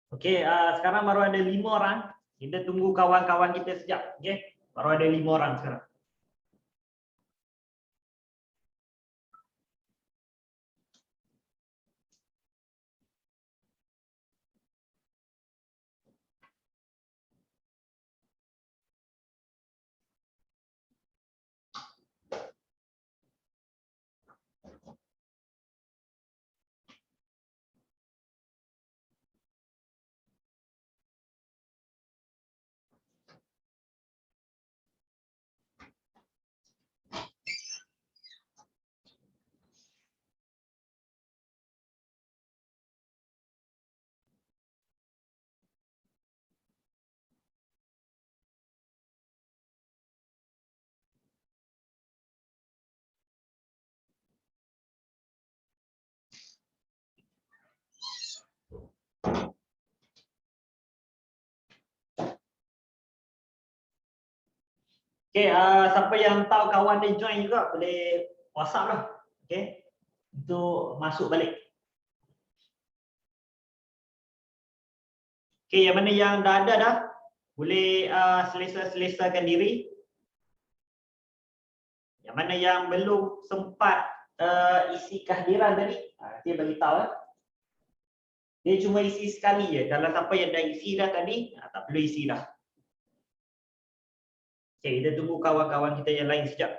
Okey, sekarang baru ada 5 orang. Kita tunggu kawan-kawan kita sekejap, okey? Baru ada 5 orang sekarang. Okey, siapa yang tahu kawan dia join juga boleh WhatsApp lah. Okey. Untuk masuk balik. Okey, yang mana yang dah ada dah boleh selesa-selesakan diri. Yang mana yang belum sempat isi kehadiran tadi, dia bagi tahu lah. Dia cuma isi sekali je. Kalau siapa yang dah isi dah tadi, tak perlu isi dah. Okey, kita tunggu kawan-kawan kita yang lain sekejap.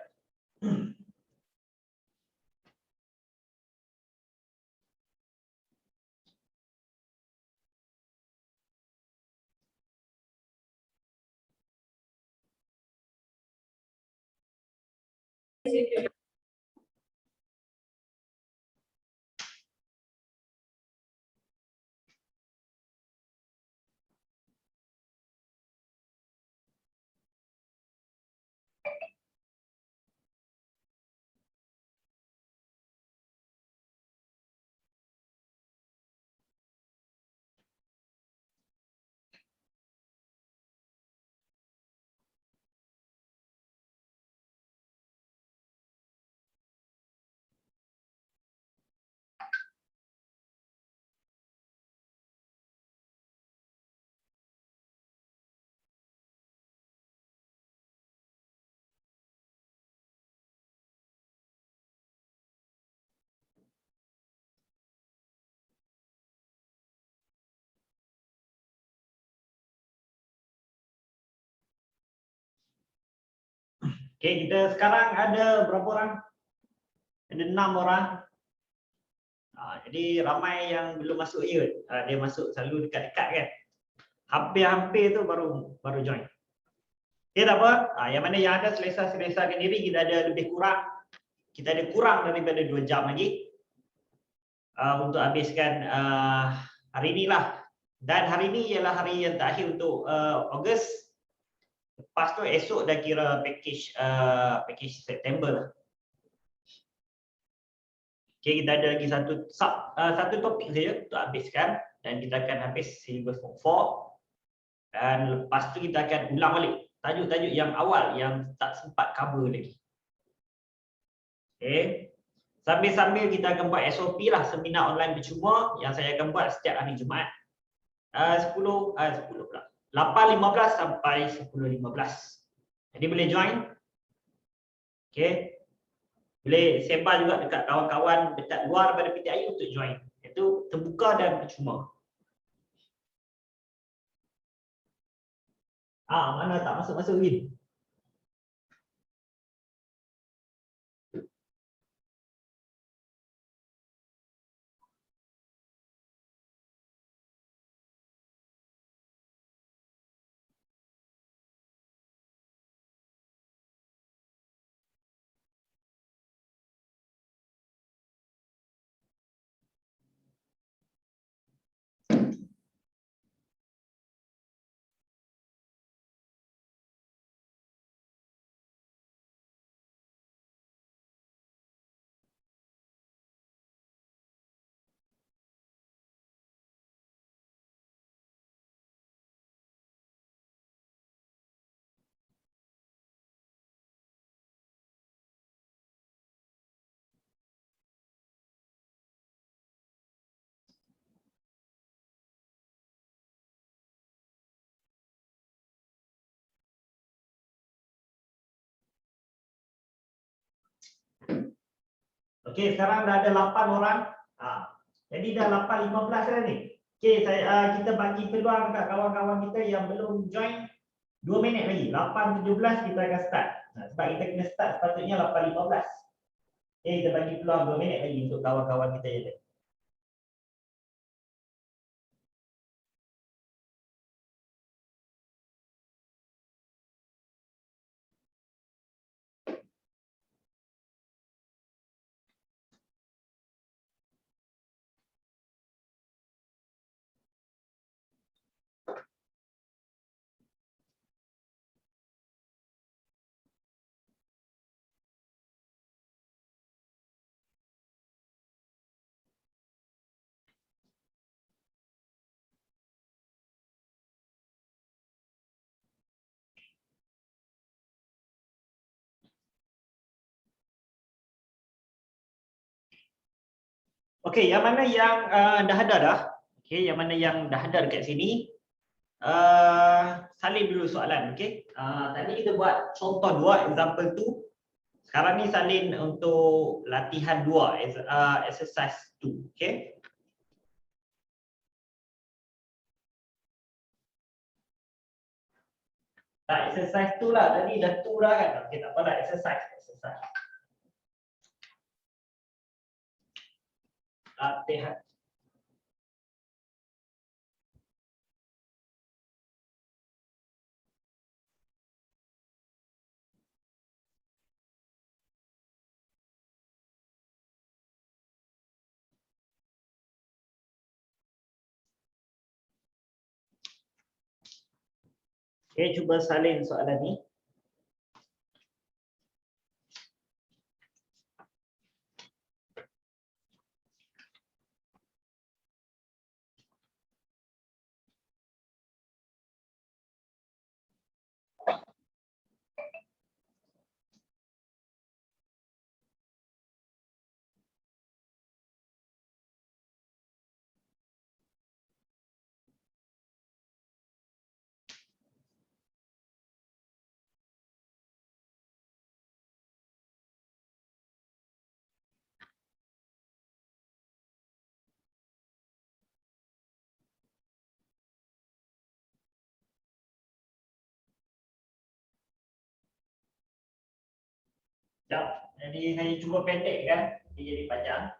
Okey, kita sekarang ada berapa orang? Ada 6 orang. Jadi ramai yang belum masuk ya. Dia masuk selalu dekat-dekat kan. Hampir-hampir tu baru join. Okey, tak apa. Yang mana yang ada selesa-selesakan diri, kita ada lebih kurang. Kita ada kurang daripada 2 jam lagi untuk habiskan hari ni lah. Dan hari ni ialah hari yang terakhir untuk Ogos. Lepas tu esok dah kira package September lah. Okay, kita ada lagi satu topik saja untuk habiskan dan kita akan habis syllabus form 4 dan lepas tu kita akan ulang balik tajuk-tajuk yang awal yang tak sempat cover lagi. Okay. Sambil-sambil kita akan buat SOP lah, seminar online percuma yang saya akan buat setiap hari Jumaat 8.15 sampai 10.15. Jadi boleh join. Okay. Boleh sebar juga dekat kawan-kawan dekat luar daripada PTI untuk join. Itu terbuka dan percuma. Mana tak masuk-masuk lagi? Okey, sekarang dah ada 8 orang. Jadi dah 8:15 dah ni. Okey, kita bagi peluang kat kawan-kawan kita yang belum join 2 minit lagi. 8:17 kita akan start. Sebab kita kena start sepatutnya 8:15. Okey, kita bagi peluang 2 minit lagi untuk kawan-kawan kita je. Okey, yang mana yang dah ada dah? Okey, yang mana yang dah ada dekat sini? Salin dulu soalan, okey? Tadi kita buat contoh 2, example 2. Sekarang ni salin untuk latihan 2, exercise 2, okey? Tak, exercise 2 lah. Tadi dah 2 dah kan? Okey, tak apa dah, exercise. Latihan. Okey, cuba salin soalan ni. Sekejap. Jadi saya cuba pendekkan. Dia jadi panjang.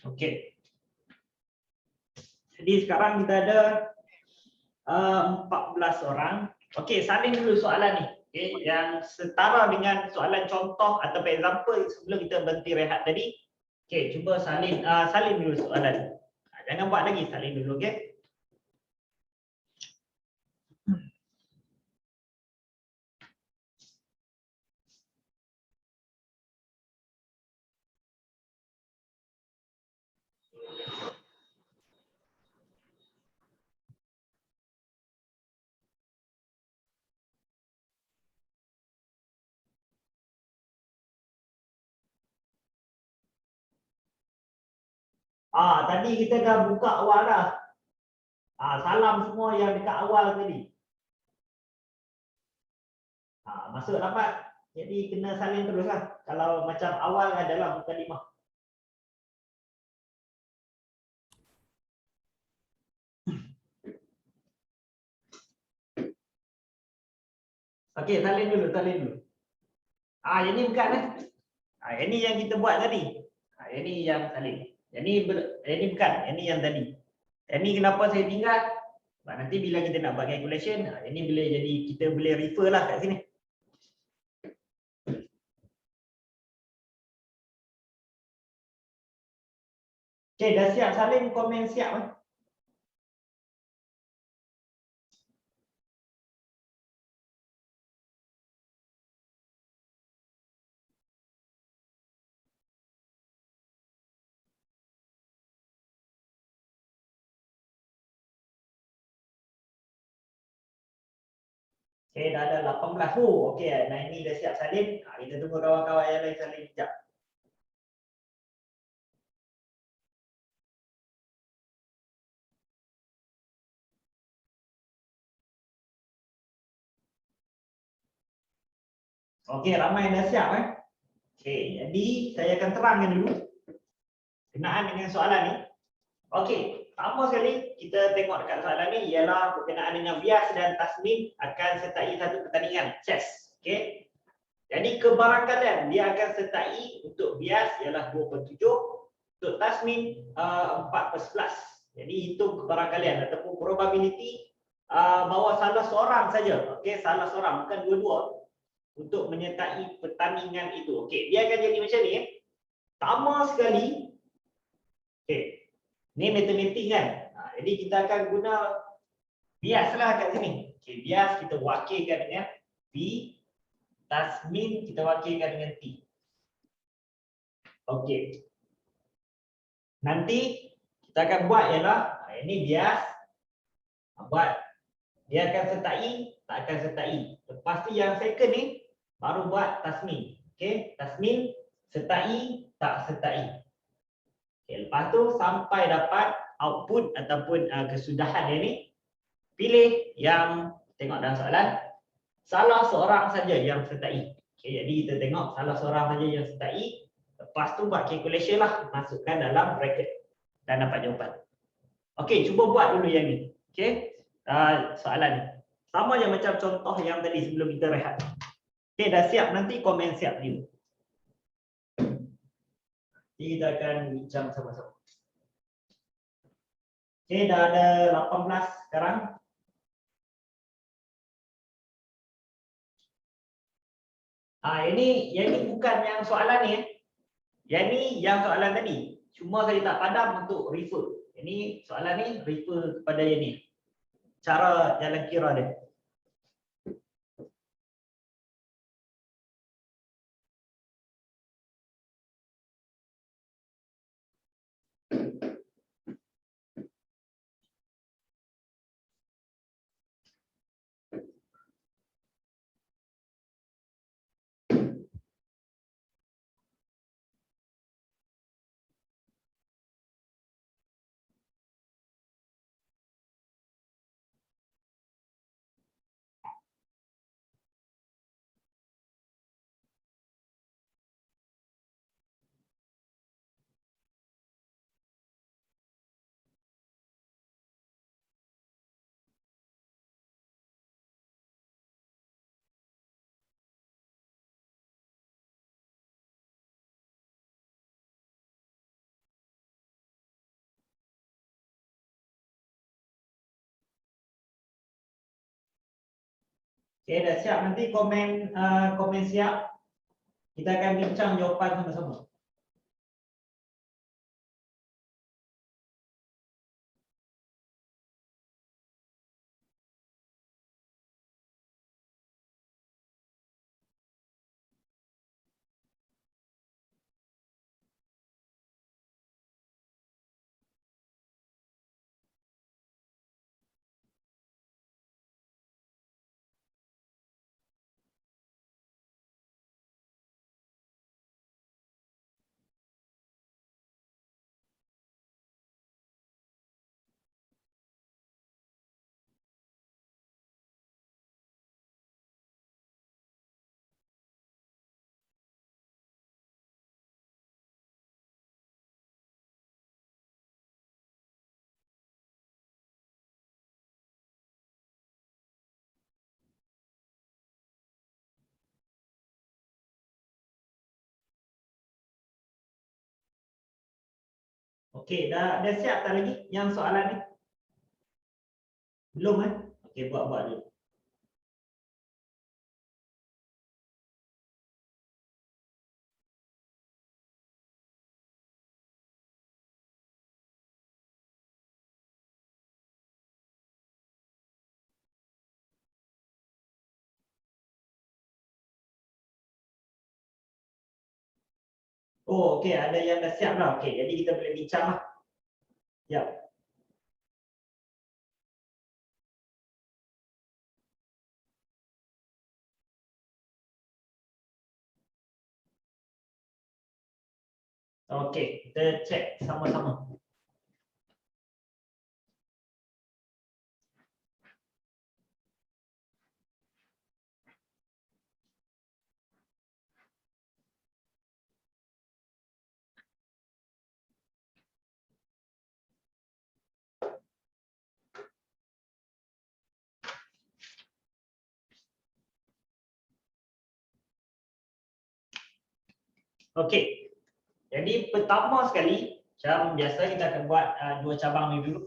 Okey. Jadi sekarang kita ada 14 orang. Okey, salin dulu soalan ni. Okey, yang setara dengan soalan contoh atau example sebelum kita berhenti rehat tadi. Okey, cuba salin dulu soalan. Jangan buat lagi, salin dulu, okey? Tadi kita dah buka awal dah. Salam semua yang dekat awal tadi. Masuk dapat. Jadi kena salin terus lah. Kalau macam awal adalah muka 5. Okey, salin dulu, salin dulu. Yang ni bukan eh. Yang ni yang kita buat tadi. Yang ni yang salin. Yang ni bukan, yang ni yang tadi. Yang ni kenapa saya tinggal? Sebab nanti bila kita nak buat calculation, yang ni boleh jadi kita boleh refer lah kat sini. Okey, dah siap salin, komen siap eh. Okey, dah ada 18. Okey, nah ini dah siap salin. Kita tunggu kawan-kawan yang lain salin sekejap. Okey, ramai yang dah siap eh. Okey, jadi saya akan terangkan dulu kenaan dengan soalan ni. Okey, pertama sekali kita tengok dekat soalan ni ialah berkenaan dengan bias dan tasmin akan sertai satu pertandingan chess. Okey. Jadi kebarangkalian dia akan sertai untuk bias ialah 2/7, untuk tasmin 4/11. Jadi hitung kebarangkalian ataupun probability bahawa salah seorang saja, okey, salah seorang bukan dua-dua untuk menyertai pertandingan itu. Okey, dia akan jadi macam ni. Pertama sekali, okey, ni matematik kan. Jadi kita akan guna bias lah kat sini. Okey, bias kita wakilkan dengan B, tasmin kita wakilkan dengan T. Okey. Nanti kita akan buat ialah ini bias. Buat dia akan sertai, tak akan sertai. Lepas tu yang second ni baru buat tasmin. Okey, tasmin sertai, tak sertai. Okey, lepas tu sampai dapat output ataupun kesudahan dia ni, pilih yang tengok dalam soalan salah seorang saja yang sertai. Okey, jadi kita tengok salah seorang saja yang sertai. Lepas tu buat calculation lah, masukkan dalam bracket dan dapat jawapan. Okey, cuba buat dulu yang ni. Okey, soalan ni sama je macam contoh yang tadi sebelum kita rehat. Okey, dah siap, nanti komen siap dulu. Jadi kita akan bincang sama-sama. Okey, dah ada 18 sekarang. Yang ni bukan yang soalan ni. Yang ni yang soalan tadi. Cuma saya tak padam untuk refer. Ini soalan ni refer kepada yang ni. Cara jalan kira dia. Okey, dah siap, nanti komen siap. Kita akan bincang jawapan sama-sama. Okey, dah siap tak lagi yang soalan ni? Belum eh? Okey, buat dulu. Oh, okey, ada yang dah siap lah. Okey, jadi kita boleh bincang lah. Ya. Okey, kita cek sama-sama. Okey. Jadi pertama sekali, macam biasa kita akan buat dua cabang ni dulu.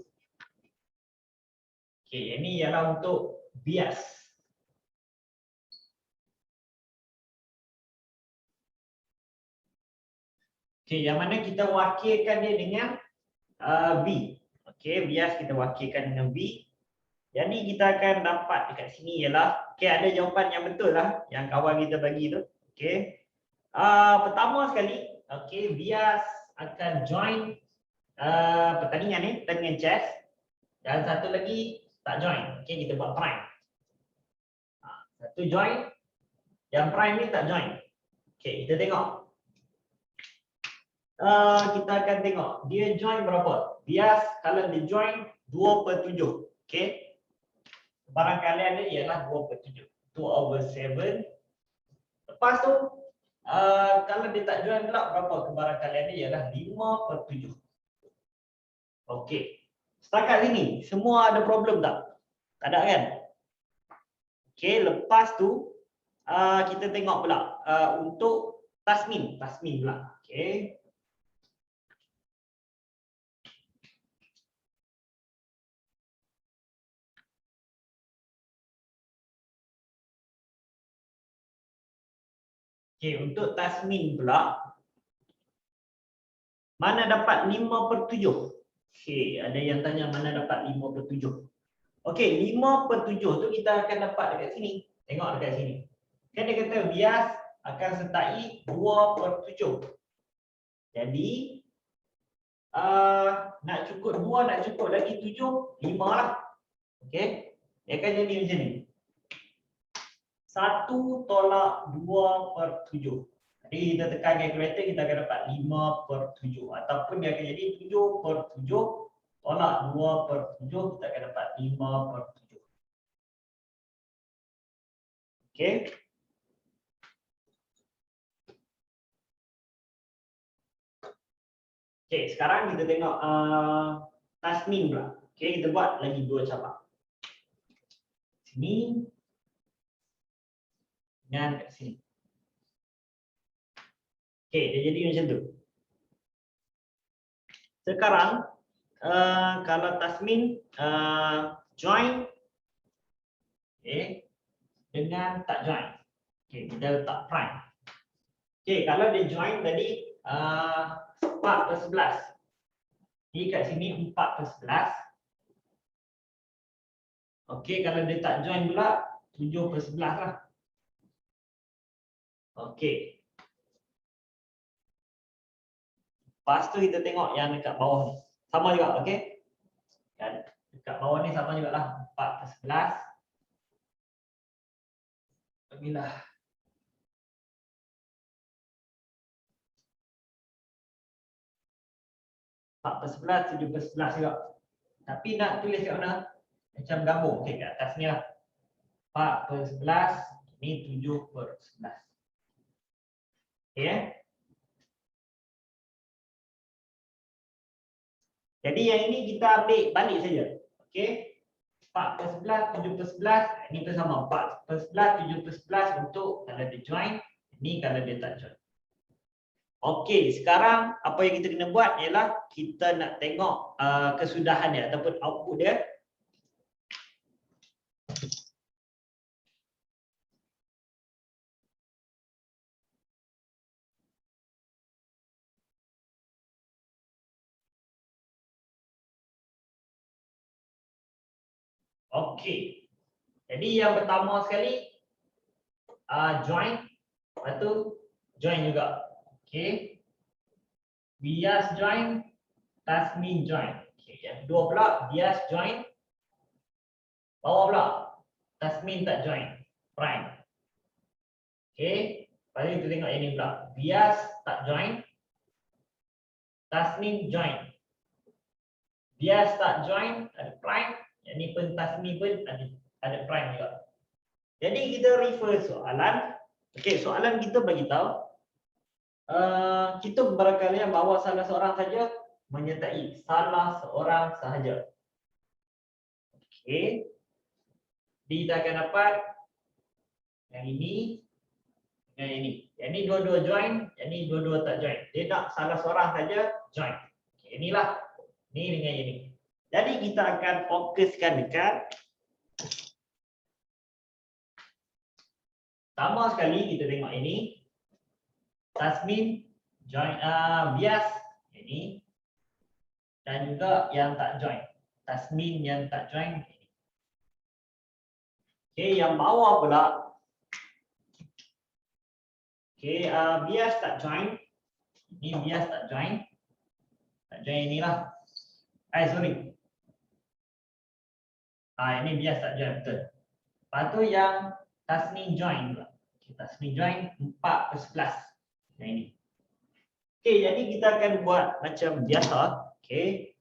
Okey, ini ialah untuk bias. Okey, yang mana kita wakilkan dia dengan V. Okey, bias kita wakilkan dengan V. Jadi kita akan dapat dekat sini ialah, okey, ada jawapan yang betul lah yang kawan kita bagi tu. Okey. Pertama sekali, okey, bias akan join pertandingan ni, pertandingan chess. Dan satu lagi tak join. Okey, kita buat prime. Satu join, yang prime ni tak join. Okey, kita tengok. Kita akan tengok dia join berapa. Bias kalau dia join 2/7. Okey. Barangkalian dia ialah 2/7. 2/7. Lepas tu kalau dia tak join pula berapa kebarangkalian dia ialah 5/7. Okey. Setakat sini semua ada problem tak? Tak ada kan? Okey, lepas tu kita tengok pula untuk Tasmin pula. Okey. Okey, untuk Tasmin pula mana dapat 5/7? Okey, ada yang tanya mana dapat 5/7. Okey, 5/7 tu kita akan dapat dekat sini. Tengok dekat sini. Kan dia kata bias akan sertai 2/7. Jadi nak cukup 2, nak cukup lagi 7, 5 lah. Okey. Dia akan jadi macam ni. 1 tolak 2/7. Jadi kita tekan kalkulator kita akan dapat 5/7 ataupun dia akan jadi 7/7 tolak 2/7 kita akan dapat 5/7. Okey. Okey, sekarang kita tengok Tasmin pula. Okey, kita buat lagi dua cabang. Sini dan kat sini. Okey, dia jadi macam tu. Sekarang kalau Tasmin join dengan tak join. Okey, kita letak prime. Okey, kalau dia join tadi 4/11. Ni kat sini 4/11. Okey, kalau dia tak join pula 7/11 lah. Okey. Lepas tu kita tengok yang dekat bawah ni. Sama juga, okey? Dan dekat bawah ni sama jugalah 4/11. Bagilah. Empat per 11, 7/11 juga. Tapi nak tulis kat mana? Macam gabung. Okey, kat atas ni lah. 4/11, ni 7/11. Okey. Jadi yang ini kita ambil balik saja. Okey. 4/11, 7/11, ini pun sama. 4/11, 7/11 untuk kalau dia join, ini kalau dia tak join. Okey, sekarang apa yang kita kena buat ialah kita nak tengok kesudahan dia ataupun output dia. Okey. Jadi yang pertama sekali join, lepas tu join juga. Okey. Bias join, Tasmin join. Okey, yang kedua pula bias join, bawah pula Tasmin tak join, prime. Okey, lepas tu kita tengok yang ni pula. Bias tak join, Tasmin join. Bias tak join, ada prime. Yang ni pun Tasmin pun ada prime juga. Jadi kita refer soalan. Okey, soalan kita bagi tahu kita barangkali bawa salah seorang saja menyertai salah seorang sahaja. Okey. Kita akan dapat yang ini dengan ini. Yang ini dua-dua join, yang ini dua-dua tak join. Dia nak salah seorang saja join. Okey, inilah. Ini dengan ini. Jadi kita akan fokuskan dekat pertama sekali kita tengok ini. Tasmin join bias ini dan juga yang tak join. Tasmin yang tak join ini. Okey, yang bawah pula. Okey, bias tak join. Ini bias tak join. Tak join inilah. Sorry. Ini bias tak join betul. Lepas tu yang Tasmin join pula. Okay, Tasmin join 4/11. Yang ini. Okey, jadi kita akan buat macam biasa. Okey.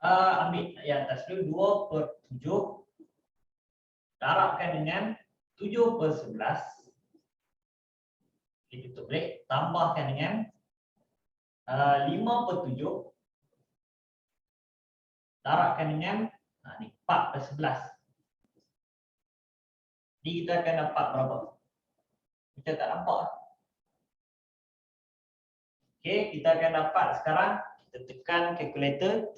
Ambil yang atas dulu 2/7. Darabkan dengan 7/11. Kita tutup balik. Tambahkan dengan 5/7. Darabkan dengan 4/11. Jadi kita akan dapat berapa? Kita tak nampak. Okey, kita akan dapat sekarang. Kita tekan kalkulator.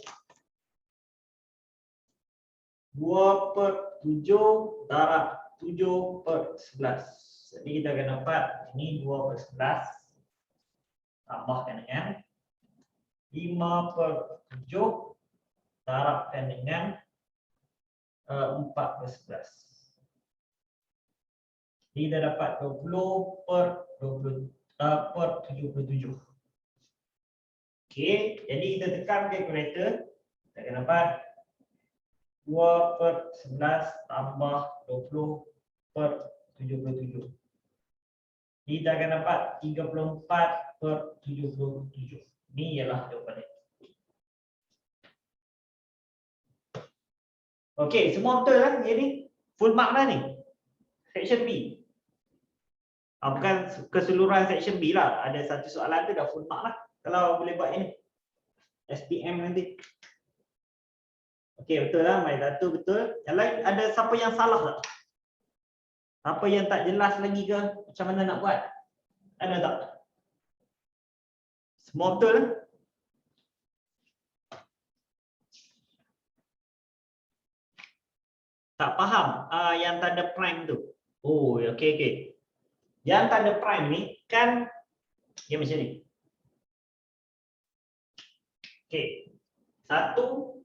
2/7 darab 7/11. Jadi kita akan dapat ini 2/11. Tambahkan dengan 5/7 darabkan dengan 4/11. Jadi kita dapat 20/77. Okey, jadi kita tekan kalkulator. Kita akan dapat 2/11 tambah 20/77. Jadi kita akan dapat 34/77. Ini ialah jawapannya. Okey, semua betul kan? Jadi full mark dah ni. Section B. Bukan keseluruhan section B lah. Ada satu soalan tu dah full mark lah. Kalau boleh buat ini. SPM nanti. Okey, betul lah. Mai satu betul. Yang lain ada siapa yang salah tak? Apa yang tak jelas lagi ke? Macam mana nak buat? Ada tak? Semua betul kan? Tak faham yang tanda prime tu. Oh, okey. Yang tanda prime ni kan dia macam ni. Okey. Satu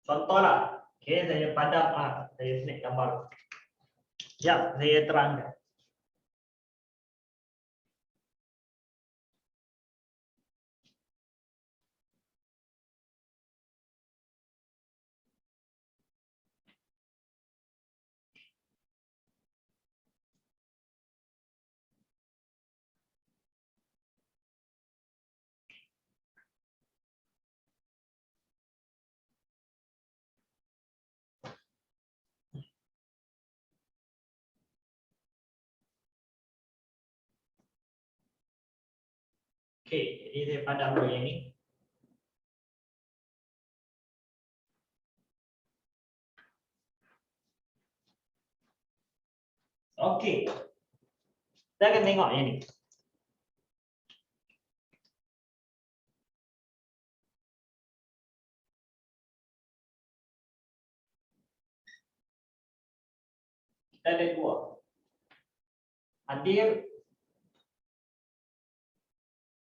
contohlah. Okey, saya padam saya snap gambar. Sekejap, saya terangkan. Okey, jadi saya padam dulu yang ni. Okey. Kita akan tengok yang ni. Kita ada dua. Hadir,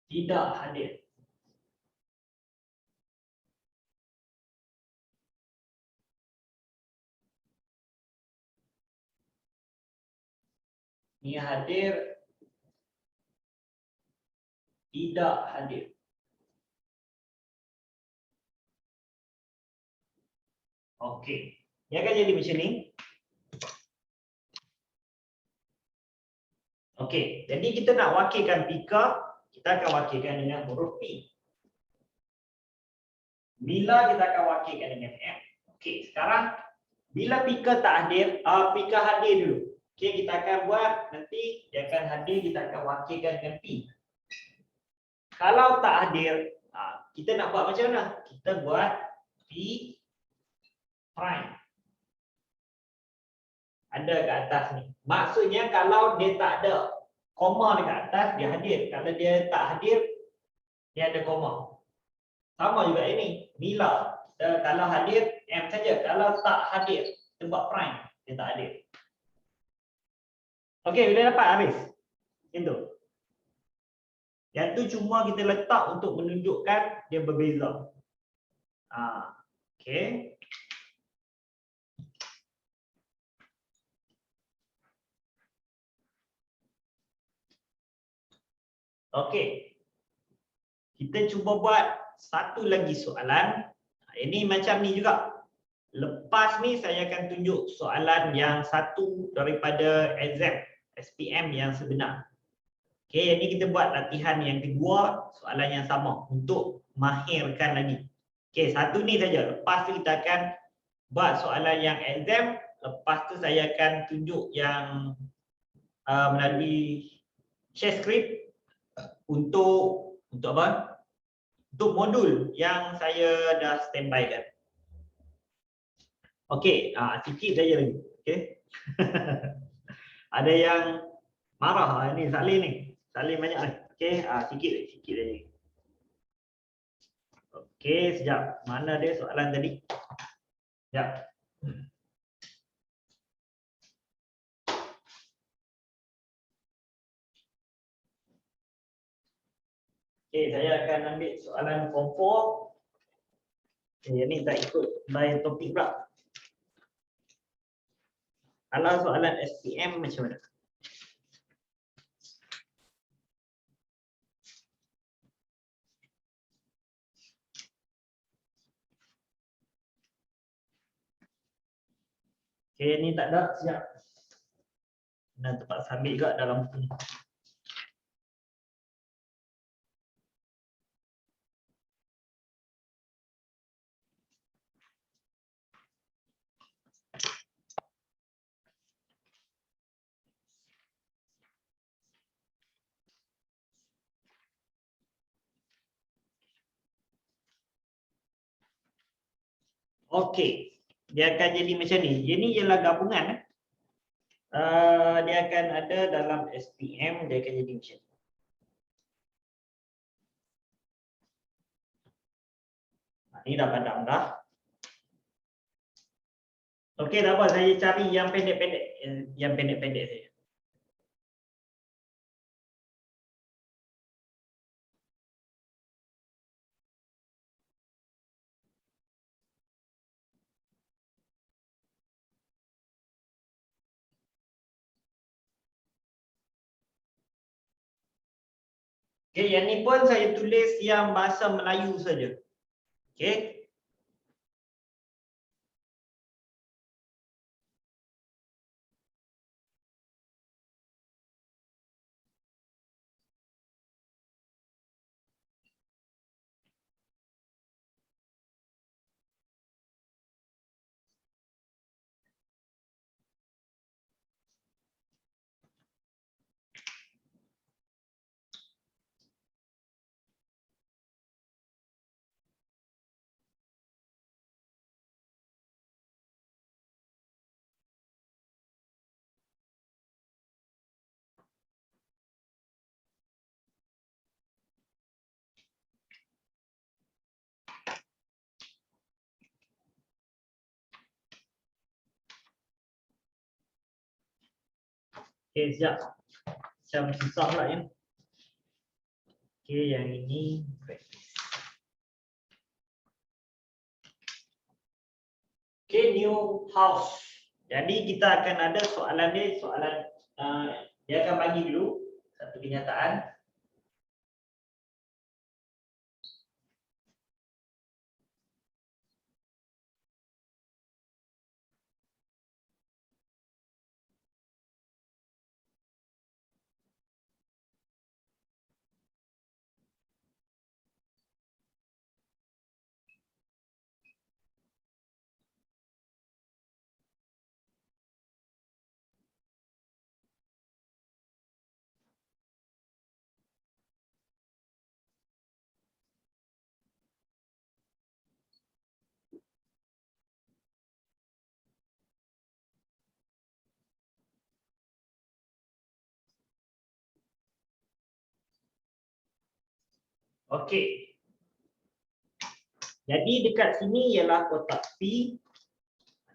tidak hadir. Ni hadir, tidak hadir. Okey. Dia akan jadi macam ni. Okey, jadi kita nak wakilkan pika, kita akan wakilkan dengan huruf P. Bila kita akan wakilkan dengan M. Okey, sekarang bila pika tak hadir, pika hadir dulu. Okey, kita akan buat nanti dia akan hadir, kita akan wakilkan dengan P. Kalau tak hadir, kita nak buat macam mana? Kita buat P prime. Ada kat atas ni. Maksudnya kalau dia tak ada koma dekat atas, dia hadir. Kalau dia tak hadir, dia ada koma. Sama juga ini. Bila kalau hadir, M saja. Kalau tak hadir, kita buat prime. Dia tak hadir. Okey, boleh dapat habis? Itu. Yang tu cuma kita letak untuk menunjukkan dia berbeza. Okey. Okey. Kita cuba buat satu lagi soalan. Ini macam ni juga. Lepas ni saya akan tunjuk soalan yang satu daripada exam SPM yang sebenar. Okey, ini kita buat latihan yang kedua, soalan yang sama untuk mahirkan lagi. Okey, satu ni saja. Lepas tu kita akan buat soalan yang exam. Lepas tu saya akan tunjuk yang melalui share screen untuk apa? Untuk modul yang saya dah standby kan. Okey, sikit saja lagi. Okey. Ada yang marah ni Salim ni. Salim banyak ni. Okey, sikit saja. Okey, sekejap. Mana dia soalan tadi? Sekejap. Okey, saya akan ambil soalan form 4. Yang ni tak ikut lain topik pula. Kalau soalan SPM macam mana? Okey, ni tak ada. Siap. Dan terpaksa ambil juga dalam buku ni. Okey, dia akan jadi macam ni. Ini ialah gabungan. Dia akan ada dalam SPM, dia akan jadi macam ni. Ini dah padam dah. Okey, tak apa. Saya cari yang pendek-pendek. Yang pendek-pendek saja. Okey, yang ni pun saya tulis yang bahasa Melayu saja. Okey. Okey, sekejap. Macam susah pula ya. Okey, yang ini okey, new house. Jadi kita akan ada soalan dia, dia akan bagi dulu satu kenyataan. Okey. Jadi dekat sini ialah kotak P.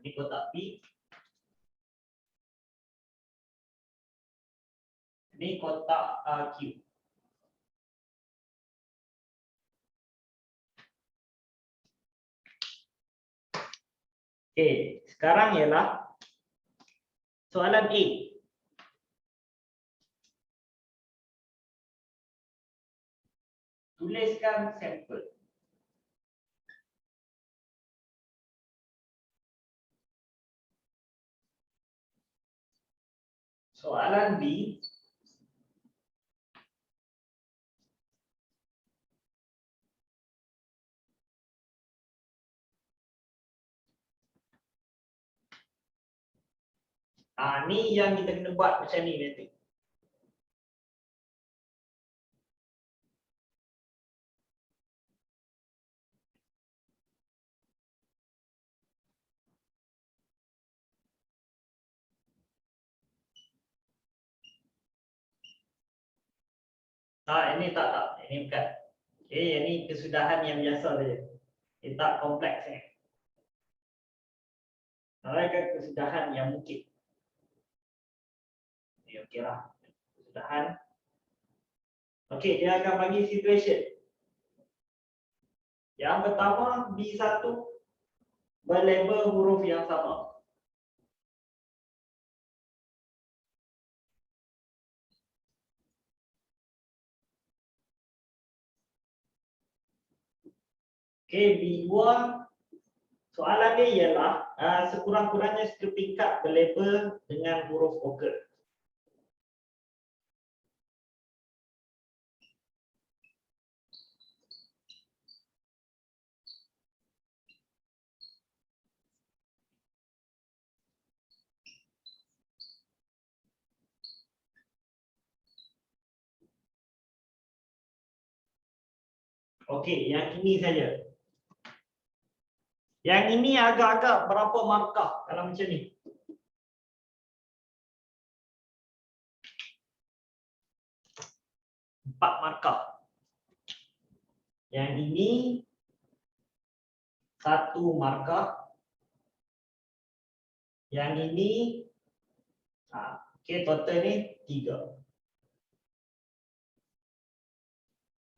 Ini kotak P. Ini kotak Q. Okey, sekarang ialah soalan A. Tuliskan sampel. Soalan B. Ni yang kita kena buat macam ni nanti. Ini tak. Ini bukan. Okey, ini kesudahan yang biasa saja. Ini tak kompleks ni. Kan kesudahan yang mungkin. Ini okeylah. Kesudahan. Okey, dia akan bagi situation. Yang pertama, B1 berlabel huruf yang sama. Okey, B2 soalan dia ialah sekurang-kurangnya seketika berlabel dengan huruf vokal. Okey, yang ini saja. Yang ini agak-agak berapa markah kalau macam ni? Empat markah. Yang ini 1 markah. Yang ini okey, total ni 3.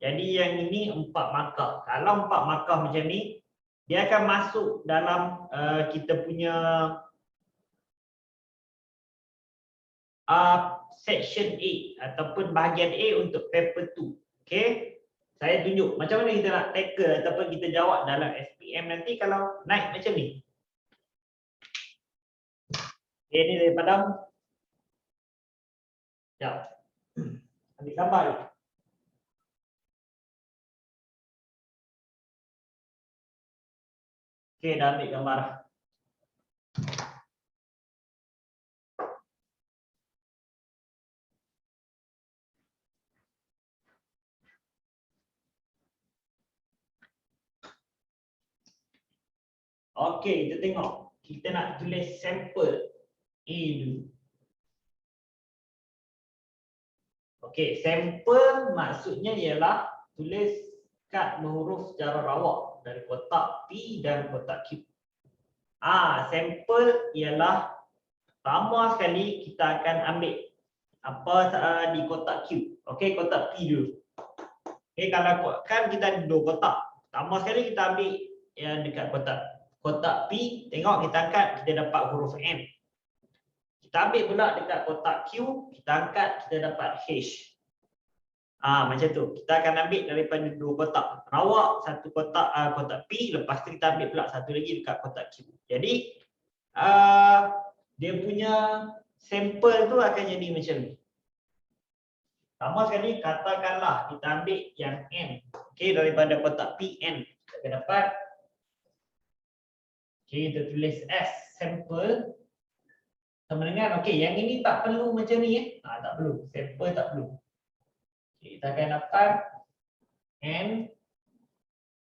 Jadi yang ini 4 markah. Kalau 4 markah macam ni, dia akan masuk dalam kita punya section A ataupun bahagian A untuk paper 2. Okey. Saya tunjuk macam mana kita nak tackle ataupun kita jawab dalam SPM nanti kalau naik macam ni. Okey, ni daripada jap. Ambil gambar ni. Okey, dah ambil gambar. Okey, kita tengok. Kita nak tulis sampel A dulu. Okey, sampel maksudnya ialah tulis kad berhuruf secara rawak dari kotak P dan kotak Q. Sampel ialah pertama sekali kita akan ambil di kotak Q. Okey, kotak P dulu. Okey, kalau kan kita ada dua kotak. Pertama sekali kita ambil yang dekat kotak P, tengok kita angkat, kita dapat huruf N. Kita ambil pula dekat kotak Q, kita angkat, kita dapat H. Macam tu. Kita akan ambil daripada dua kotak. Rawak satu kotak kotak P, lepas tu kita ambil pula satu lagi dekat kotak Q. Jadi dia punya sampel tu akan jadi macam ni. Pertama sekali katakanlah kita ambil yang N. Okey, daripada kotak P N. Kita akan dapat, okey, kita tulis S sampel sama dengan, okey, yang ini tak perlu macam ni tak perlu. Sampel tak perlu. Okay, kita akan dapat N.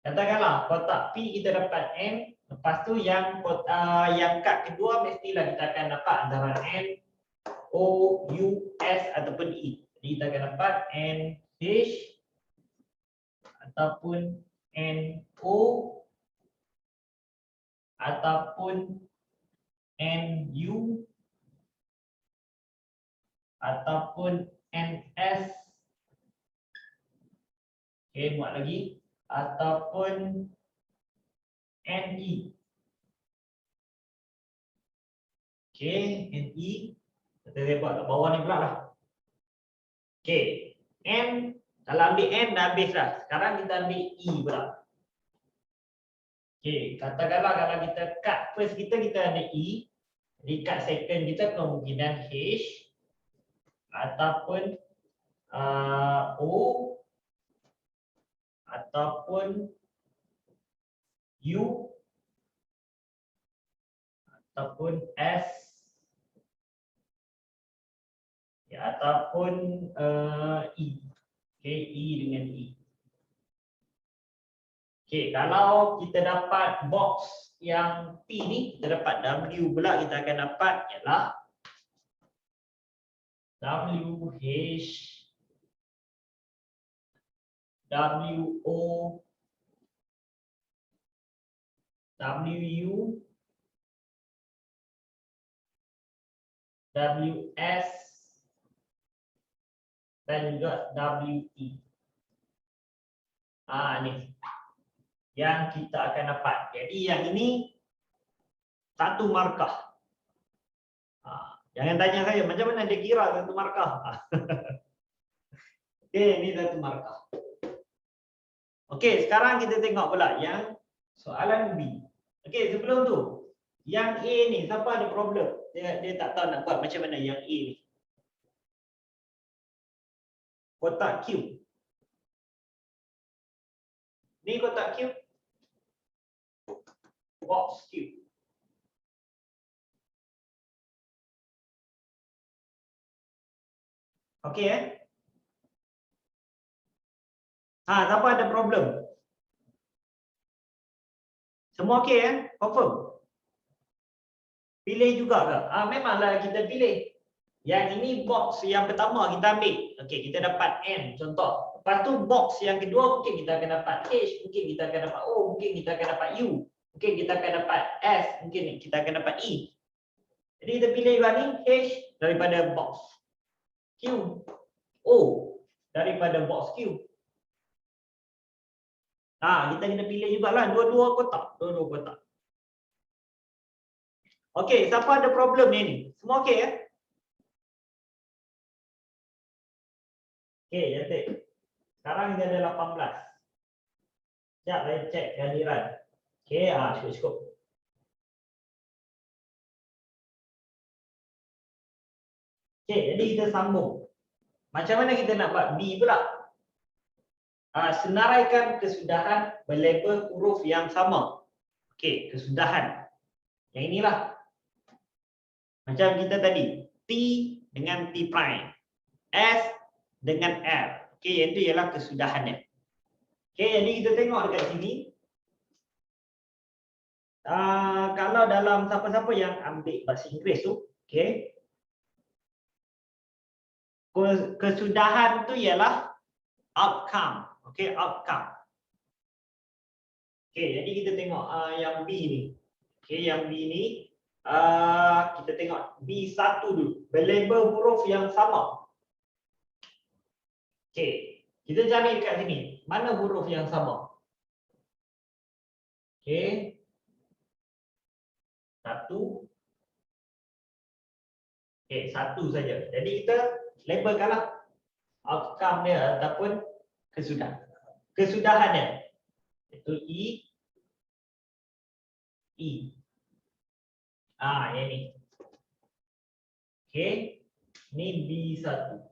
Katakanlah kotak P kita dapat N. Lepas tu yang kad kedua mestilah kita akan dapat antara N, O, U, S ataupun E. Jadi kita akan dapat N, H ataupun N, O ataupun N, U ataupun N, S. Okey, buat lagi. Ataupun NE. Okey, NE. Kita buat kat bawah ni pula lah. Okey, N. Kalau ambil N dah habis dah. Sekarang kita ambil E pula. Okey, katakanlah kalau kita cut first kita ada E. Jadi cut second kita kemungkinan H. Ataupun O. Ataupun U ataupun S ya, ataupun E. Okey, E dengan E. Okey, kalau kita dapat box yang P ni, kita dapat W pula, kita akan dapat ialah W H W O W U W S dan juga W E. Ni yang kita akan dapat. Jadi yang ini satu markah. Jangan tanya saya macam mana dia kira satu markah. Okey, ini satu markah. Okey, sekarang kita tengok pula yang soalan B. Okey, sebelum tu, yang A ni siapa ada problem? Dia tak tahu nak buat macam mana yang A ni. Kotak Q. Ni kotak Q. Box Q. Okey siapa ada problem? Semua okey confirm? Pilih juga ke? Memanglah kita pilih. Yang ini box yang pertama kita ambil. Okey, kita dapat N contoh. Lepas tu box yang kedua mungkin kita akan dapat H, mungkin kita akan dapat O, mungkin kita akan dapat U, mungkin kita akan dapat S, mungkin kita akan dapat E. Jadi kita pilih juga ni H daripada box Q, O daripada box Q. Kita kena pilih jugalah dua-dua kotak. Okey, siapa ada problem ni? Semua okey Okey, cantik. Sekarang kita ada 18. Sekejap saya cek kehadiran. Okey, cukup. Okey, jadi kita sambung. Macam mana kita nak buat B pula? Senaraikan kesudahan berlabel huruf yang sama. Okey, kesudahan. Yang inilah. Macam kita tadi, T dengan T prime, S dengan R. Okey, yang itu ialah kesudahannya. Okey, jadi kita tengok dekat sini. Kalau dalam siapa-siapa yang ambil bahasa Inggeris tu, okey. Kesudahan tu ialah outcome. Okey, outcome. Okey, jadi kita tengok yang B ni. Okey, yang B ni kita tengok B1 dulu. Berlabel huruf yang sama. Okey, kita cari dekat sini. Mana huruf yang sama? Okey. Satu. Okey, satu saja. Jadi kita labelkanlah outcome dia ataupun kesudahannya. Itu E. Yang ni. Okey. Ni B1.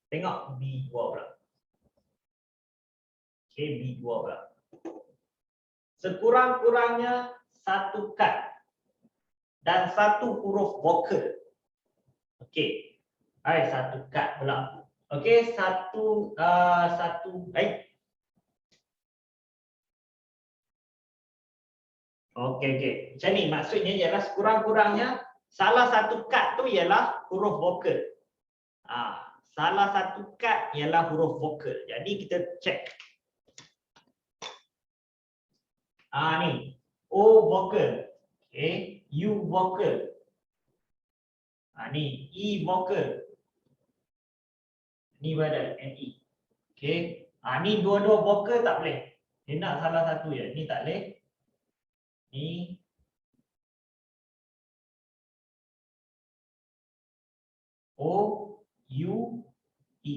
Tengok B2 pula. Okey, B2 pula. Sekurang-kurangnya satu kad dan satu huruf vokal. Okey. Satu kad pula. Okey, satu. Okey. Macam ni maksudnya ialah sekurang-kurangnya salah satu kad tu ialah huruf vokal. Salah satu kad ialah huruf vokal. Jadi kita cek. Ni. O vokal. Okey, U vokal. Ni E vokal. Ni badal NE. Okey. Ni dua-dua vokal tak boleh. Dia nak salah satu je. Ni tak boleh. Ni O U E.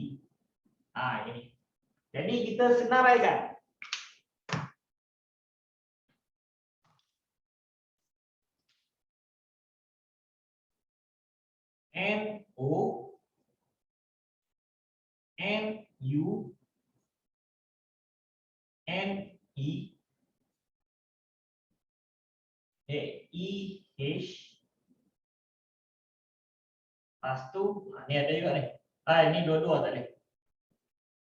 Ini. Jadi kita senaraikan. N O N U N E E H. Lepas tu ni ada juga ni. Ini dua-dua tak boleh.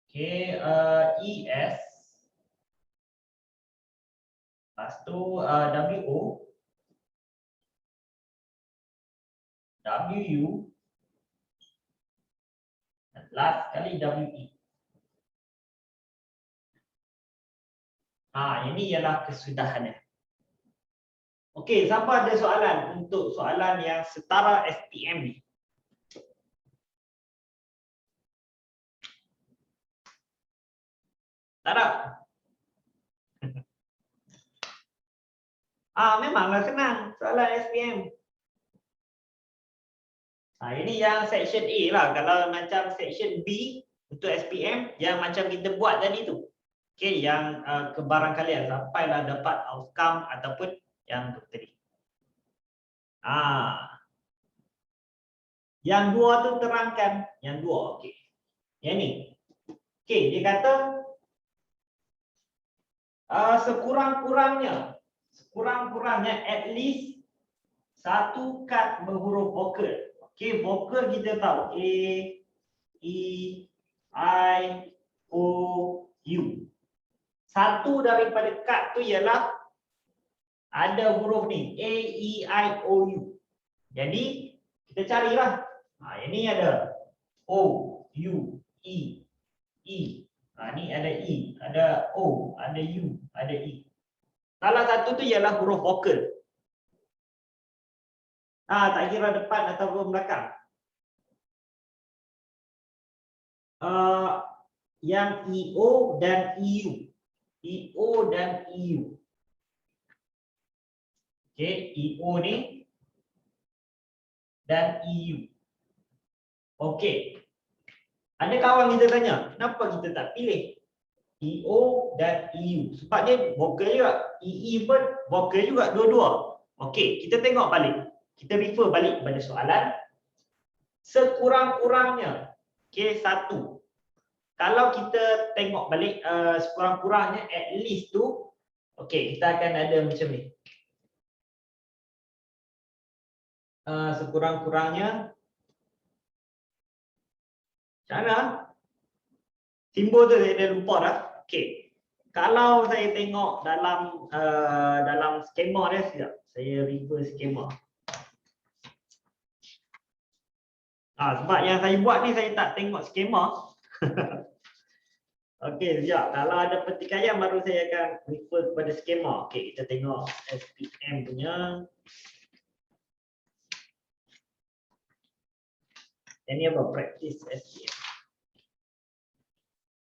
Okey, E S. Lepas tu W O W U. Dan last kali W E. Ini ialah kesudahannya. Okey, siapa ada soalan untuk soalan yang setara SPM ni? Tak ada? Memanglah senang soalan SPM. Ini yang section A lah. Kalau macam section B untuk SPM yang macam kita buat tadi tu. Okey, yang kebarangkalian sampailah dapat outcome ataupun yang tu tadi. Yang dua tu terangkan. Yang dua, okey. Yang ni. Okey, dia kata sekurang-kurangnya at least satu kad berhuruf vokal. Okey, vokal kita tahu A, E, I, O, U. Satu daripada kad tu ialah ada huruf ni A, E, I, O, U. Jadi kita carilah. Yang ni ada O, U, E, E. Ni ada E, ada O, ada U, ada E. Salah satu tu ialah huruf vokal. Tak kira depan ataupun belakang. Yang EO dan EU. EO dan EU. Okey, EO ni dan EU. Okey. Ada kawan kita tanya, kenapa kita tak pilih EO dan EU? Sebab dia vokal juga. EE pun vokal juga dua-dua. Okey, kita tengok balik. Kita refer balik pada soalan. Sekurang-kurangnya, okey, satu. Kalau kita tengok balik sekurang-kurangnya at least tu, okey, kita akan ada macam ni. Sekurang-kurangnya macam mana? Simbol tu saya dah lupa dah. Okey. Kalau saya tengok dalam skema dia, sekejap. Saya refer skema. Sebab yang saya buat ni saya tak tengok skema. Okey, sekejap. Kalau ada pertikaian baru saya akan refer kepada skema. Okey, kita tengok SPM punya. Ini apa? Practice SPM.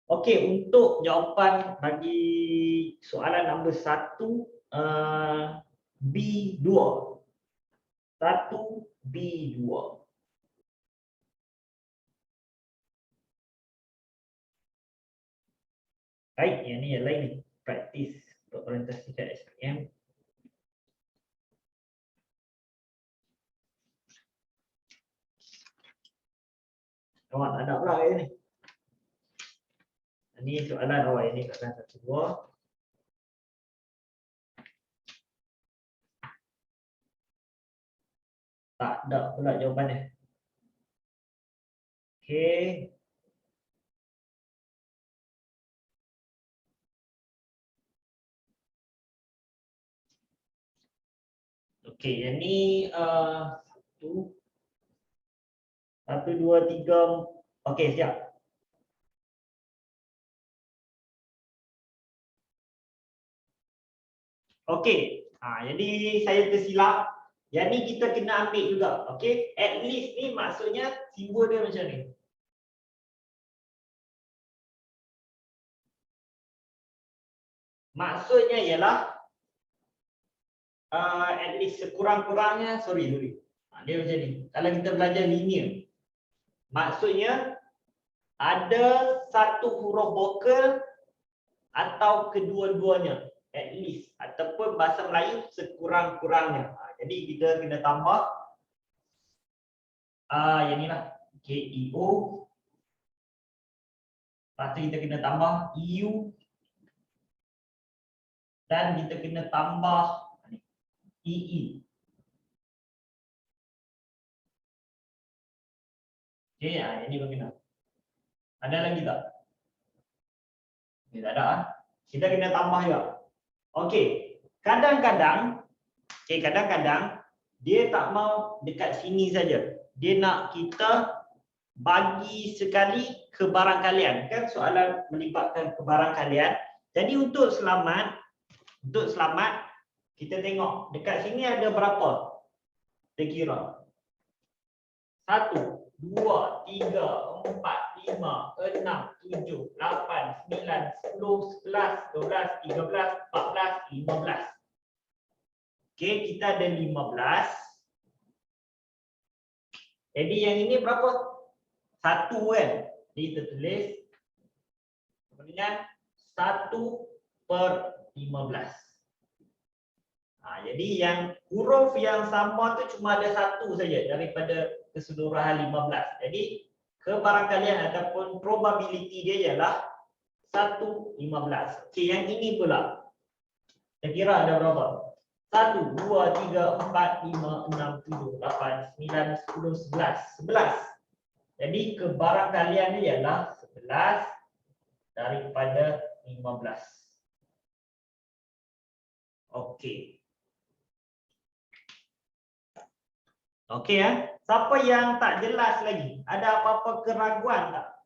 Okey, untuk jawapan bagi soalan nombor 1 B2. 1 B2. Baik, yang ni yang lain ni. Praktis untuk orientasi kat SPM. Awak tak ada pula kat ni. Ini soalan awak, ini soalan 1, 2. Tak ada pula jawapannya. Okey. Okey, yang ni 1, 2, 3. Okey, siap. Okey, jadi saya tersilap. Yang ni kita kena ambil juga. Okey, at least ni maksudnya simbol dia macam ni. Maksudnya ialah at least sekurang-kurangnya, sorry. Dia macam ni. Kalau kita belajar linear, maksudnya ada satu huruf vokal atau kedua-duanya, at least, ataupun bahasa Melayu sekurang-kurangnya. Jadi kita kena tambah yang ni lah, KEO. Lepas tu kita kena tambah EU. Dan kita kena tambah EE. Okey, yang ni pun kena. Ada lagi tak? Tak ada. Kita kena tambah juga. Okey, kadang-kadang dia tak mau dekat sini saja. Dia nak kita bagi sekali kebarangkalian. Kan soalan melibatkan kebarangkalian. Jadi untuk selamat kita tengok dekat sini ada berapa? Kita kira. 1, 2, 3, 4, 5, 6, 7, 8, 9, 10, 11, 12, 13, 14, 15. Okey, kita ada 15. Jadi yang ini berapa? 1 kan? Jadi kita tulis kemudian 1/15. Jadi yang huruf yang sama tu cuma ada 1 saja daripada keseluruhan 15. Jadi kebarangkalian ataupun probability dia ialah 1/15. Okey, yang ini pula. Saya kira ada berapa? 1, 2, 3, 4, 5, 6, 7, 8, 9, 10, 11. 11. Jadi kebarangkalian dia ialah 11 daripada 15. Okey. Okey siapa yang tak jelas lagi? Ada apa-apa keraguan tak?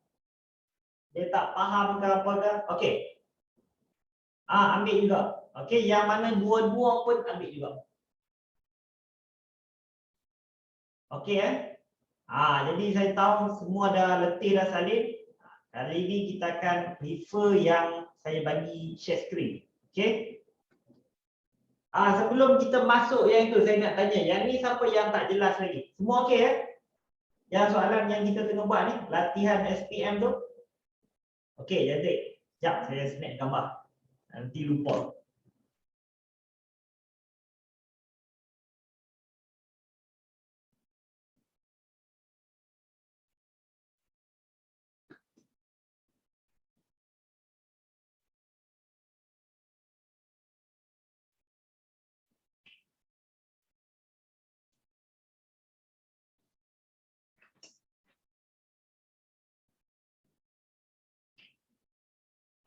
Dia tak faham ke apa ke? Okey. Ambil juga. Okey, yang mana dua-dua pun ambil juga. Okey jadi saya tahu semua dah letih dah salin. Kali ini kita akan refer yang saya bagi share screen. Okey. Sebelum kita masuk yang itu, saya nak tanya, yang ni siapa yang tak jelas lagi? Semua okey Yang soalan yang kita tengah buat ni, latihan SPM tu. Okey, cantik. Sekejap, saya snap gambar. Nanti lupa.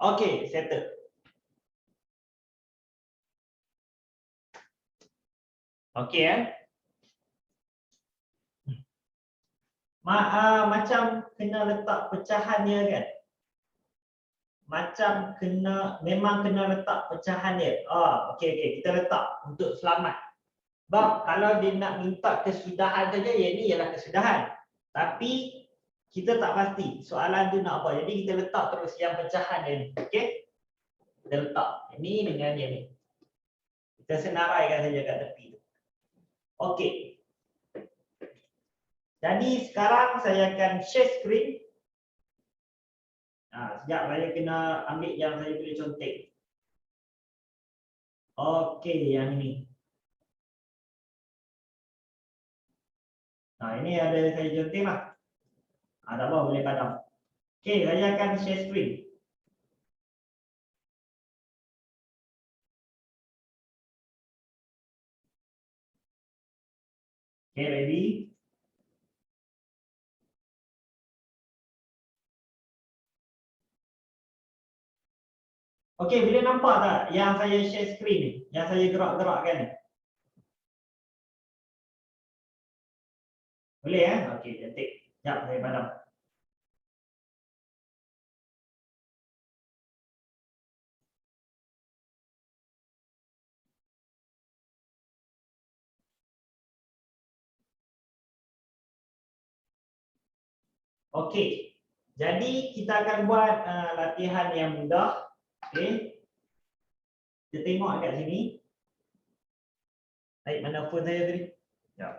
Okey, settle. Okey macam kena letak pecahannya kan? Memang kena letak pecahan dia. Okey, kita letak untuk selamat. Sebab kalau dia nak minta kesudahan saja, yang ni ialah kesudahan. Tapi kita tak pasti soalan tu nak apa. Jadi kita letak terus yang pecahan dia ni. Okey? Kita letak ini dengan yang ni. Kita senaraikan saja kat tepi tu. Okey. Jadi sekarang saya akan share screen. Sekejap saya kena ambil yang saya boleh contek. Okey, yang ini. Ini ada saya contek lah. Tak apa, boleh padam. Okey, saya akan share screen. Okay, ready? Okay, boleh nampak tak yang saya share screen ni? Yang saya gerak-gerakkan ni? Boleh ya? Okay, cantik. Sekejap, saya padam. Okay, jadi kita akan buat latihan yang mudah. Okay, kita tengok kat sini. Baik, mana phone saya tadi? Sekejap.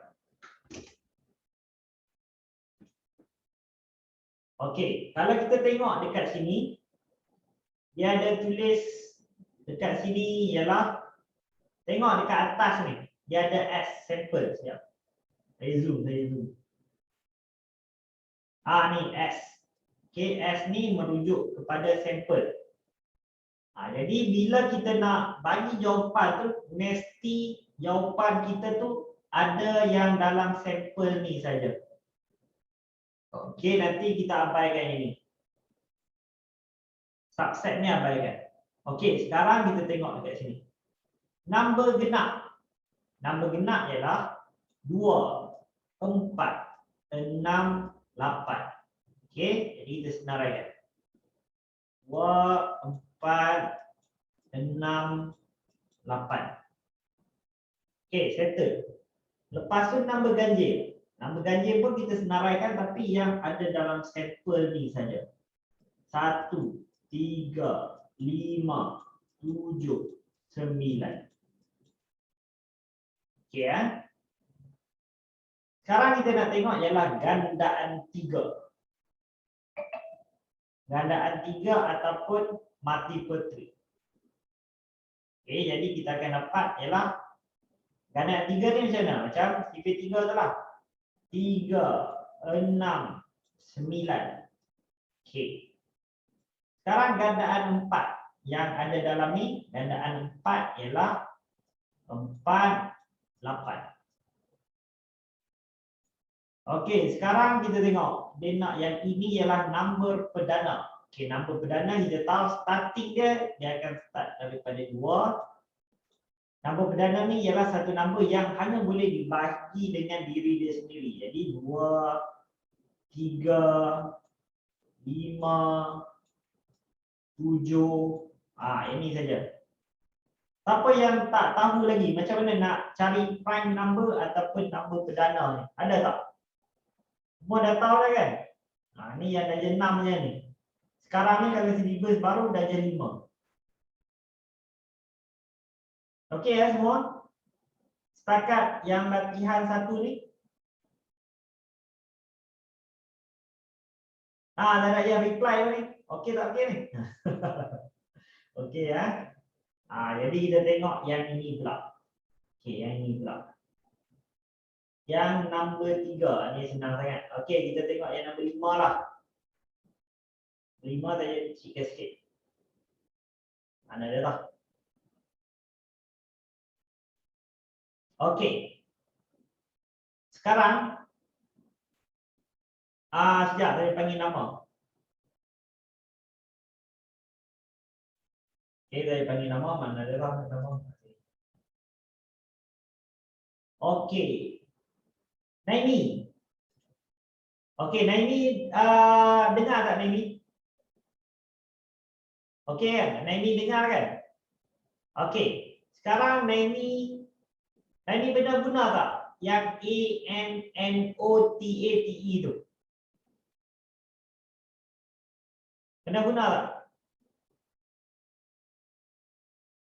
Okay, kalau kita tengok dekat sini, dia ada tulis dekat sini ialah, tengok dekat atas ni, dia ada S, sample. Sekejap. Saya zoom. Ni S. Okay, S ni merujuk kepada sampel. Jadi bila kita nak bagi jawapan tu, mesti jawapan kita tu ada yang dalam sampel ni saja. Okey, nanti kita abaikan ini. Subset ni abaikan. Okey, sekarang kita tengok dekat sini. Number genap. Number genap ialah 2, 4, 6, 8. Okey, jadi kita senaraikan. 2, 4, 6, 8. Okey, settle. Lepas tu nombor ganjil. Nombor ganjil pun kita senaraikan tapi yang ada dalam sampel ni saja. 1, 3, 5, 7, 9. Okey ya. Sekarang kita nak tengok ialah gandaan 3. Gandaan 3 ataupun multiple 3. Okey, jadi kita akan dapat ialah gandaan 3 ni macam mana? Macam sifar 3 tu lah. 3, 6, 9. Okey. Sekarang gandaan 4 yang ada dalam ni, gandaan 4 ialah 4, 8. Okey, sekarang kita tengok. Dia nak yang ini ialah nombor perdana. Okey, nombor perdana kita tahu starting dia akan start daripada 2. Nombor perdana ni ialah satu nombor yang hanya boleh dibagi dengan diri dia sendiri. Jadi 2, 3, 5, 7. Ini saja. Siapa yang tak tahu lagi macam mana nak cari prime number ataupun nombor perdana ni? Ada tak? Semua dah tahu dah kan? Ni yang darjah 6 je ni. Sekarang ni kalau syllabus baru darjah 5. Okey ya semua? Setakat yang latihan 1 ni. Dah ada yang reply ni. Okey tak okey ni? Okey ya. Jadi kita tengok yang ini pula. Okey, yang ini pula. Yang nombor 3 ni senang sangat. Okey, kita tengok yang nombor 5 lah. 5 saya sikit-sikit. Mana dia dah? Okey. Sekarang sekejap saya panggil nama. Okey, saya panggil nama, mana dia dah nama. Okey. Naimi. Okey, Naimi dengar tak Naimi? Okey kan? Naimi dengar kan? Okey. Sekarang Naimi benar guna tak yang ANNOTATE tu? Pernah guna tak?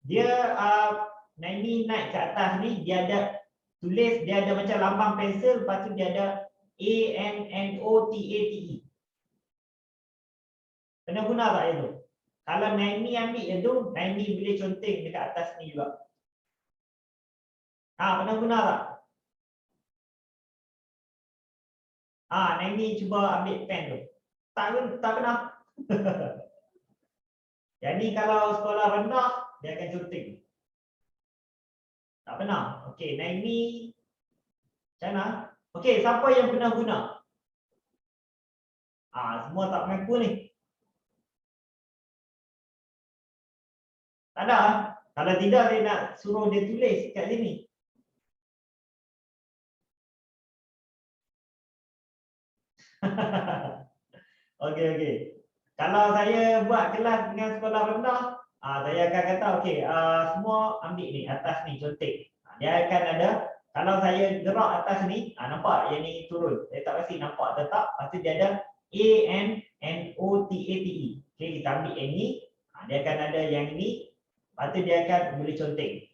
Dia ni naik ke atas ni, dia ada tulis, dia ada macam lambang pensel, lepas tu dia ada ANNOTATE. Pernah guna tak itu? Kalau Naimi ambil yang tu, Naimi boleh conteng dekat atas ni juga. Pernah guna tak? Naimi cuba ambil pen tu. Tak pernah. Yang ni kalau sekolah rendah, dia akan conteng. Tak pernah. Okey, Naimi macam mana? Okey, siapa yang pernah guna? Semua tak mengaku ni. Tak ada. Kalau tidak, dia nak suruh dia tulis kat sini. Okey. Kalau saya buat kelas dengan sekolah rendah, saya akan kata okey, semua ambil ni atas ni conteng. Dia akan ada, kalau saya gerak atas ni, nampak yang ni turun. Saya tak pasti nampak atau tak. Lepas tu dia ada ANNOTATE. Okey, kita ambil yang ni, dia akan ada yang ni. Lepas tu dia akan boleh conteng.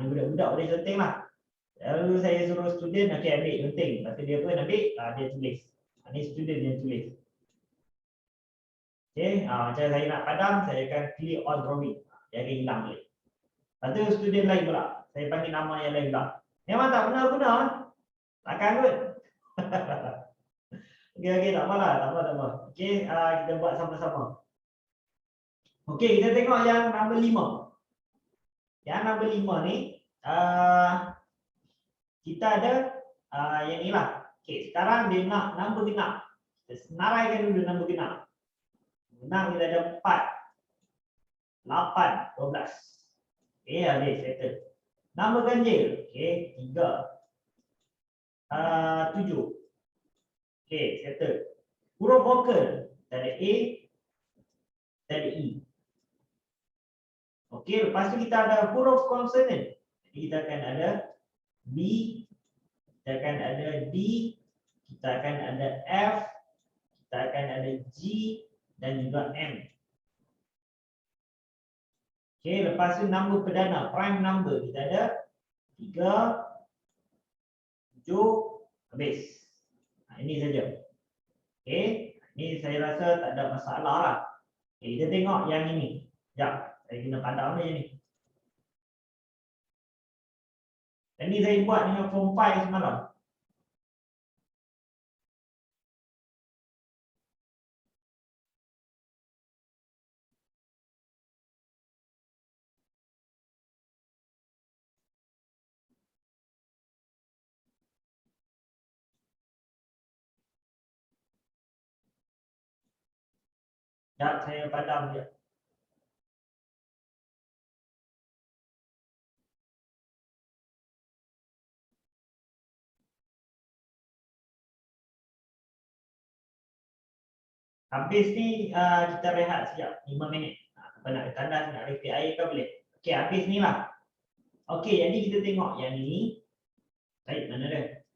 Ni budak-budak boleh conteng lah. Lalu saya suruh student, okey ambil conteng. Lepas tu dia pun ambil, dia tulis. Ni student yang tulis. Okey, macam saya nak padam, saya akan clear all drawing. Dia akan hilang balik. Lepas tu student lain pula. Saya panggil nama yang lain pula. Memang tak pernah guna. Takkan kot. Okey, tak apalah, tak apa. Okey, kita buat sama-sama. Okey, kita tengok yang nombor 5. Yang nombor 5 ni, kita ada yang ni lah. Okey, sekarang dia nak nombor genap. Kita senaraikan dulu nombor genap. Genap kita ada 4, 8, 12. Okey, habis, settle. Nombor ganjil, okey, 3, 7. Okey, settle. Huruf vokal, kita ada A, kita ada E. Okey, lepas tu kita ada huruf konsonan. Jadi kita akan ada B, kita akan ada D, kita akan ada F, kita akan ada G dan juga M. Okey, lepas tu nombor perdana, prime number, kita ada 3, 7, habis. Ini saja. Okey, ini saya rasa tak ada masalah lah. Okay, kita tengok yang ini. Sekejap, saya kena padam je ni. Dan ni saya buat dengan form 5 semalam. Sekejap, saya padam je. Habis ni kita rehat sekejap, 5 minit. Apa nak tandas, nak refill air ke boleh? Okey, habis ni lah. Okey, jadi kita tengok yang ni. Baik, mana dia?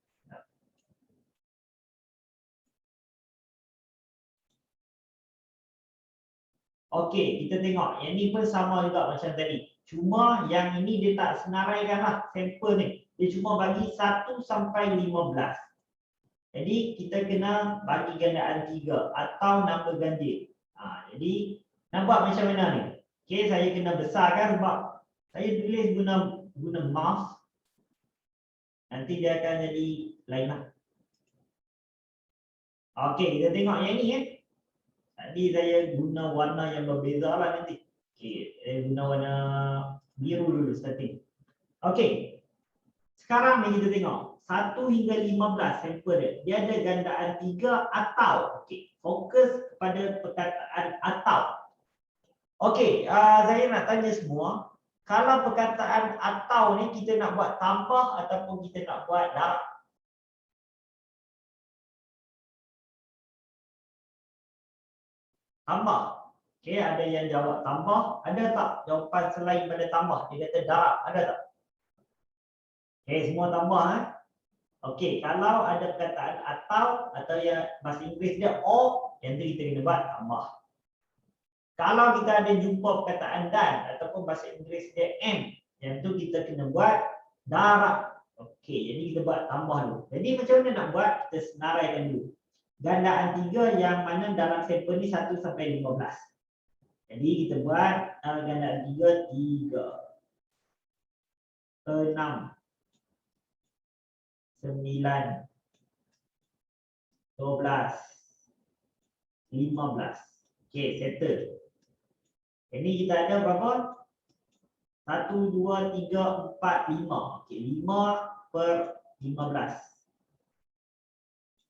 Okey, kita tengok. Yang ni pun sama juga macam tadi. Cuma yang ini dia tak senaraikan lah sampel ni. Dia cuma bagi 1 sampai 15. Jadi kita kena bagi gandaan 3 atau nombor ganjil. Jadi nak buat macam mana ni? Okey, saya kena besarkan sebab saya tulis guna mouse. Nanti dia akan jadi lain lah. Okey, kita tengok yang ni . Tadi saya guna warna yang berbeza lah nanti. Okey, saya guna warna biru dulu starting. Okey. Sekarang ni kita tengok 1 hingga 15 sampel dia. Dia ada gandaan 3 atau. Okey, fokus kepada perkataan atau. Okey, saya nak tanya semua, kalau perkataan atau ni kita nak buat tambah ataupun kita nak buat darab? Tambah. Okey, ada yang jawab tambah, ada tak jawapan selain pada tambah? Dia kata darab, ada tak? Okey, semua tambah Okey, kalau ada perkataan atau yang bahasa Inggeris dia or, yang tu kita kena buat tambah. Kalau kita ada jumpa perkataan dan ataupun bahasa Inggeris dia and, yang tu kita kena buat darab. Okey, jadi kita buat tambah dulu. Jadi macam mana nak buat? Kita senaraikan dulu. Gandaan 3 yang mana dalam sampel ni 1 sampai 15. Jadi kita buat gandaan 3, 6, 9, 12, 15. Okey, settle. Jadi kita ada berapa? 1, 2, 3, 4, 5. Okey, 5 per 15.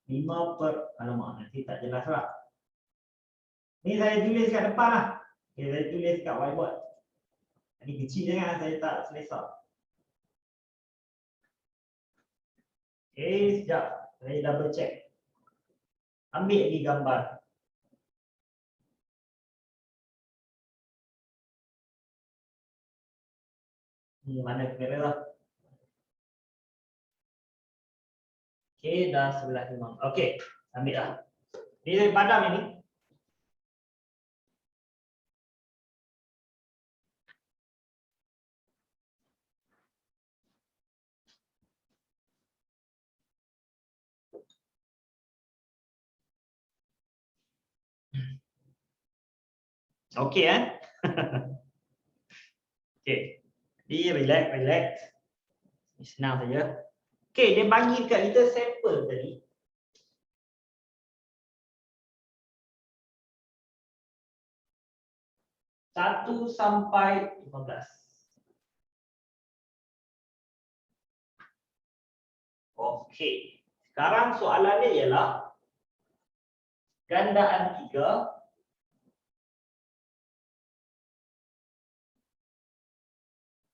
5 per, alamak, nanti tak jelas lah. Ni saya tulis kat depan lah. Okey, saya tulis kat whiteboard. Ini kecil jangan, saya tak selesa. Okey, sekejap. Saya double check. Ambil ni gambar. Mana kamera lah. Okey, dah 11.5. Okey, ambil lah. Ni saya padam ini. Okey Okey. Dia relax. Senang saja. Okey, dia bagi dekat kita sampel tadi. Satu sampai 15. Okey. Sekarang soalan dia ialah gandaan 3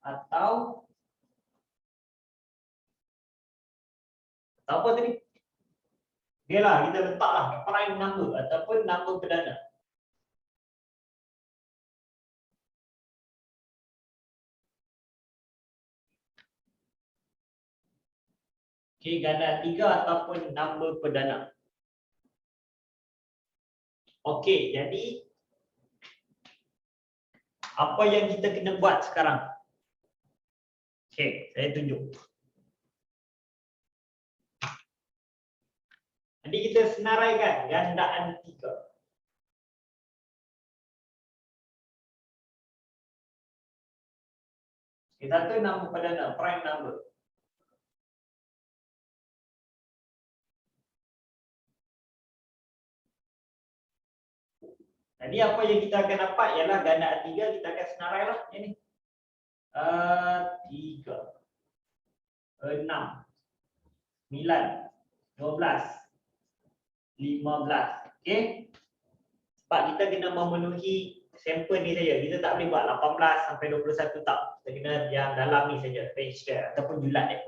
atau apa tadi? Okeylah, kita letaklah prime number ataupun number perdana. Okey, gandaan 3 ataupun number perdana. Okey, jadi apa yang kita kena buat sekarang? Okey, saya tunjuk. Jadi kita senaraikan gandaan 3. Kita tu nama perdana, prime number. Jadi apa yang kita akan dapat ialah gandaan 3, kita akan senarailah ini. 3, 6, 9, 12, 15. Okey. Sebab kita kena memenuhi sampel ni saja. Kita tak boleh buat 18 sampai 21 tak. Kita kena yang dalam ni saja, range dia ataupun julat dia.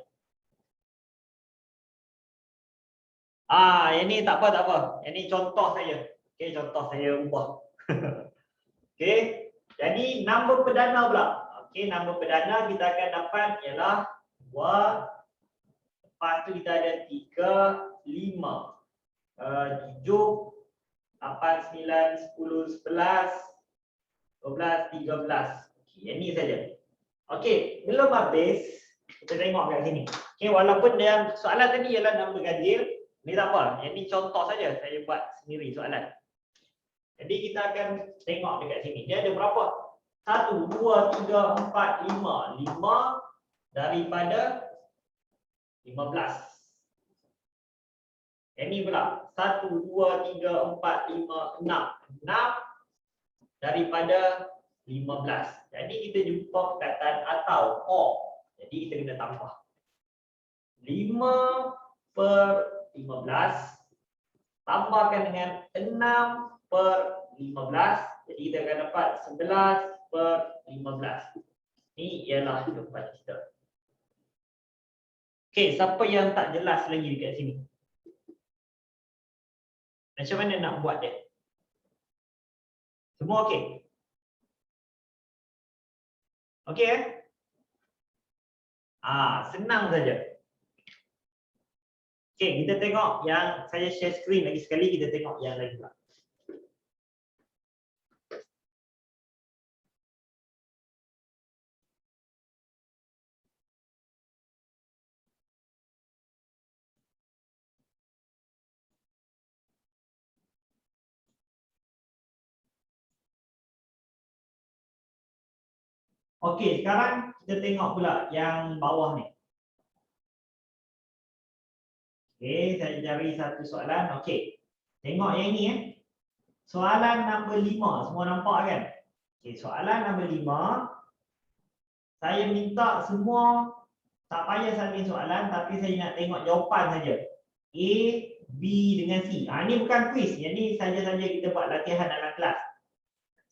Yang ni tak apa. Yang ni contoh saja. Okey, contoh saya ubah. Okey. Jadi nombor perdana pula. Okey, nombor perdana kita akan dapat ialah 2. Lepas tu kita ada 3, 5, 7, 8, 9, 10, 11, 12, 13. Okey, yang ni saja. Okey, belum habis. Kita tengok kat sini. Okey, walaupun dia soalan tadi ialah nombor ganjil, ni tak apa. Yang ni contoh saja, saya buat sendiri soalan. Jadi kita akan tengok dekat sini. Dia ada berapa? 1, 2, 3, 4, 5. 5 daripada 15. Yang ni pula. 1, 2, 3, 4, 5, 6. 6 daripada 15. Jadi kita jumpa perkataan atau or. Jadi kita kena tambah. 5 per 15 tambahkan dengan 6 per 15. Jadi kita akan dapat 11 per 15. Ini ialah jawapan kita. Okey, siapa yang tak jelas lagi dekat sini? Macam mana nak buat dia? Semua okey? Okey senang saja. Okey, kita tengok yang saya share screen lagi sekali, kita tengok yang lain pula. Okey, sekarang kita tengok pula yang bawah ni. Okey, saya cari satu soalan. Okey. Tengok yang ni Soalan nombor 5, semua nampak kan? Okey, soalan nombor 5. Saya minta semua tak payah salin soalan tapi saya nak tengok jawapan saja. A, B dengan C. Ini bukan quiz. Yang ni saja-saja kita buat latihan dalam kelas.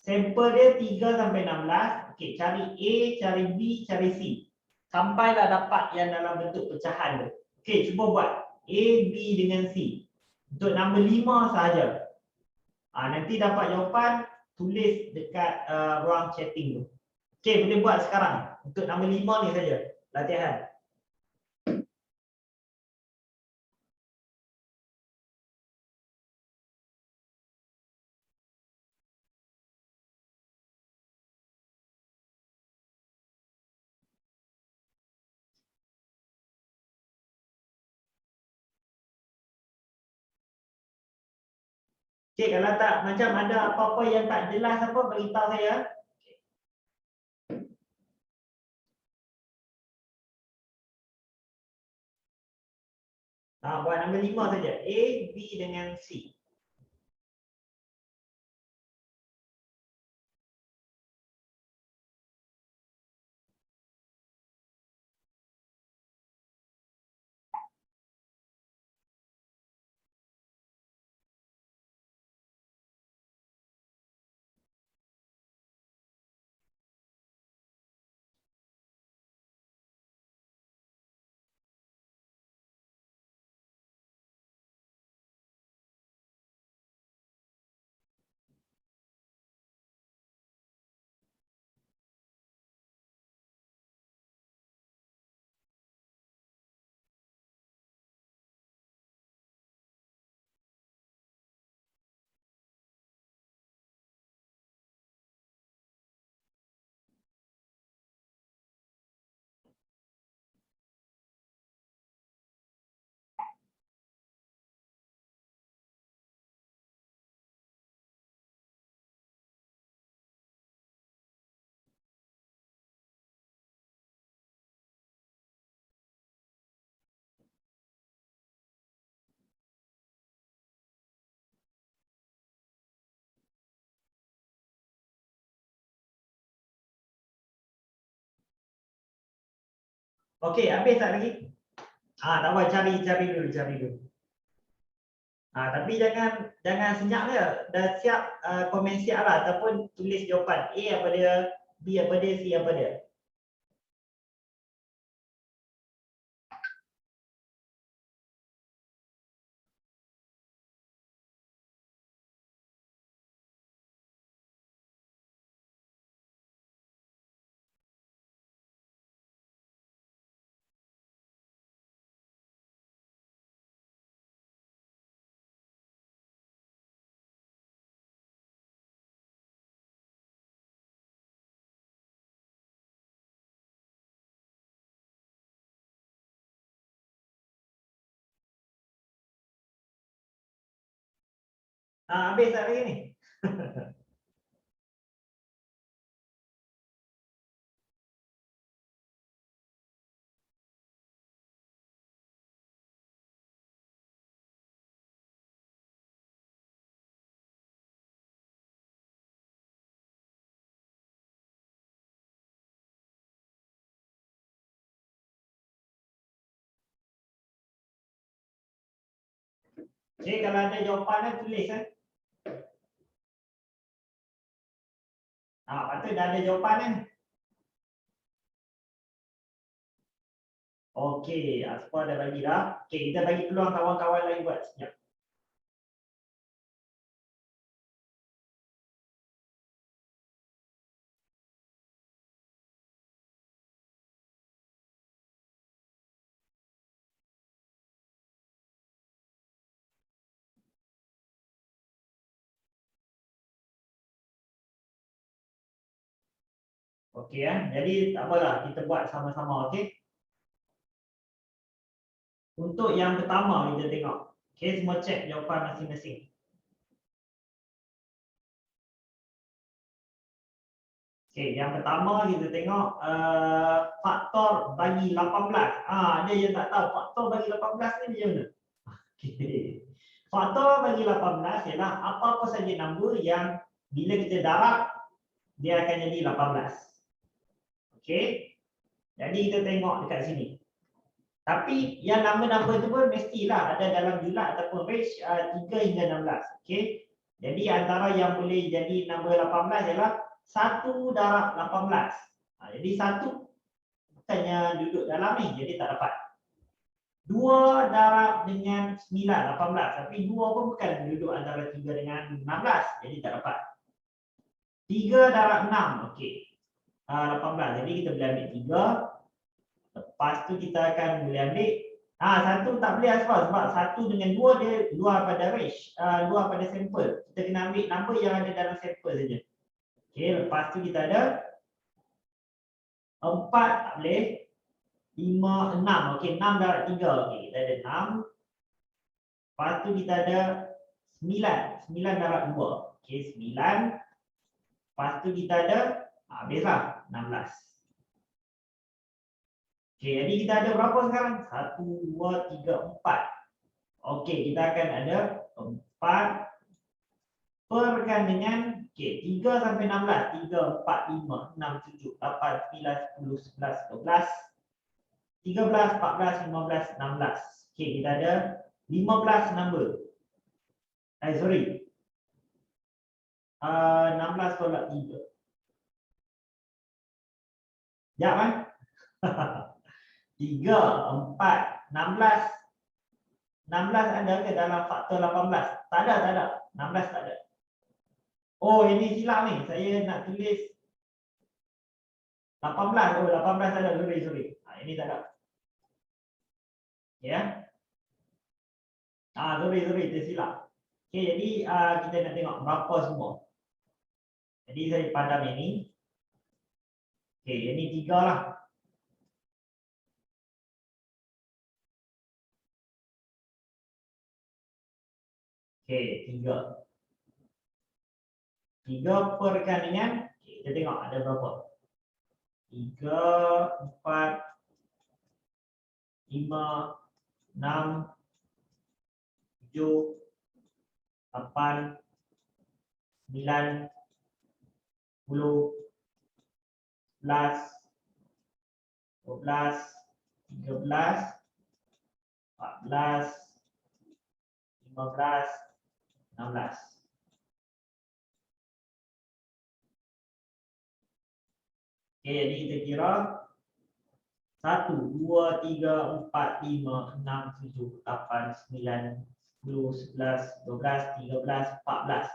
Sampel dia 3 sampai 16. Okey, cari A, cari B, cari C. Sampailah dapat yang dalam bentuk pecahan tu. Okey, cuba buat. A, B dengan C. Untuk nombor 5 sahaja. Nanti dapat jawapan, tulis dekat ruang chatting tu. Okey, boleh buat sekarang. Untuk nombor 5 ni saja. Latihan. Okey, kalau tak macam ada apa-apa yang tak jelas apa, beritahu saya. Buat nombor 5 saja. A, B dengan C. Okey, habis tak lagi? Tak apa, cari dulu. Tapi jangan senyap je. Dah siap komen siap lah ataupun tulis jawapan. A apa dia, B apa dia, C apa dia. Habis tak lagi ni? Okey, kalau ada jawapan tulis patut dah ada jawapan kan? Okey, Aspa dah bagi dah. Okey, kita bagi peluang kawan-kawan lain buat. Sekejap. Okey jadi tak apalah, kita buat sama-sama, okey? Untuk yang pertama kita tengok. Okey, semua cek jawapan masing-masing. Okey, yang pertama kita tengok faktor bagi 18. Ada yang tak tahu faktor bagi 18 ni macam mana? Okey. Faktor bagi 18 ialah apa-apa saja nombor yang bila kita darab dia akan jadi 18. Okey. Jadi kita tengok dekat sini. Tapi yang nama-nama itu pun mestilah ada dalam jumlah ataupun range 3 hingga 16. Okey. Jadi antara yang boleh jadi nombor 18 ialah 1 darab 18. Jadi 1 bukannya duduk dalam ni, jadi tak dapat. 2 darab dengan 9, 18. Tapi 2 pun bukan duduk antara 3 dengan 16, jadi tak dapat. 3 darab 6, okey. 18. Jadi kita boleh ambil 3. Lepas tu kita akan boleh ambil 1 tak boleh asal sebab 1 dengan 2 dia luar pada range, luar pada sampel. Kita kena ambil nombor yang ada dalam sampel saja. Okey, lepas tu kita ada 4 tak boleh. 5, 6. Okey, 6 darab 3. Okey, kita ada 6. Lepas tu kita ada 9. 9 darab 2. Okey, 9. Lepas tu kita ada habislah 16. Okey, jadi kita ada berapa sekarang? 1, 2, 3, 4. Okey, kita akan ada 4 perkan dengan 3 sampai 16. 3, 4, 5, 6, 7, 8, 9, 10, 11, 12, 13, 14, 15, 16. Okey, kita ada 15 nombor. Sorry. 16 tolak 3. Sekejap kan? 3, 4, 16. 16 ada ke dalam faktor 18? Tak ada, tak ada. 16 tak ada. Oh, ini silap ni. Saya nak tulis 18. Oh, 18 ada. Sorry. Ini tak ada. Ya. Sorry, tersilap. Okey, jadi kita nak tengok berapa semua. Jadi saya padam yang ni. Okey, yang ni 3 lah. Okey, 3. 3 perkan dengan, kita tengok ada berapa. 3, 4, 5, 6, 7, 8, 9, 10, 11, 12, 13, 14, 15, 16. Okey, jadi kita kira 1, 2, 3, 4, 5, 6, 7, 8, 9, 10, 11, 12, 13, 14.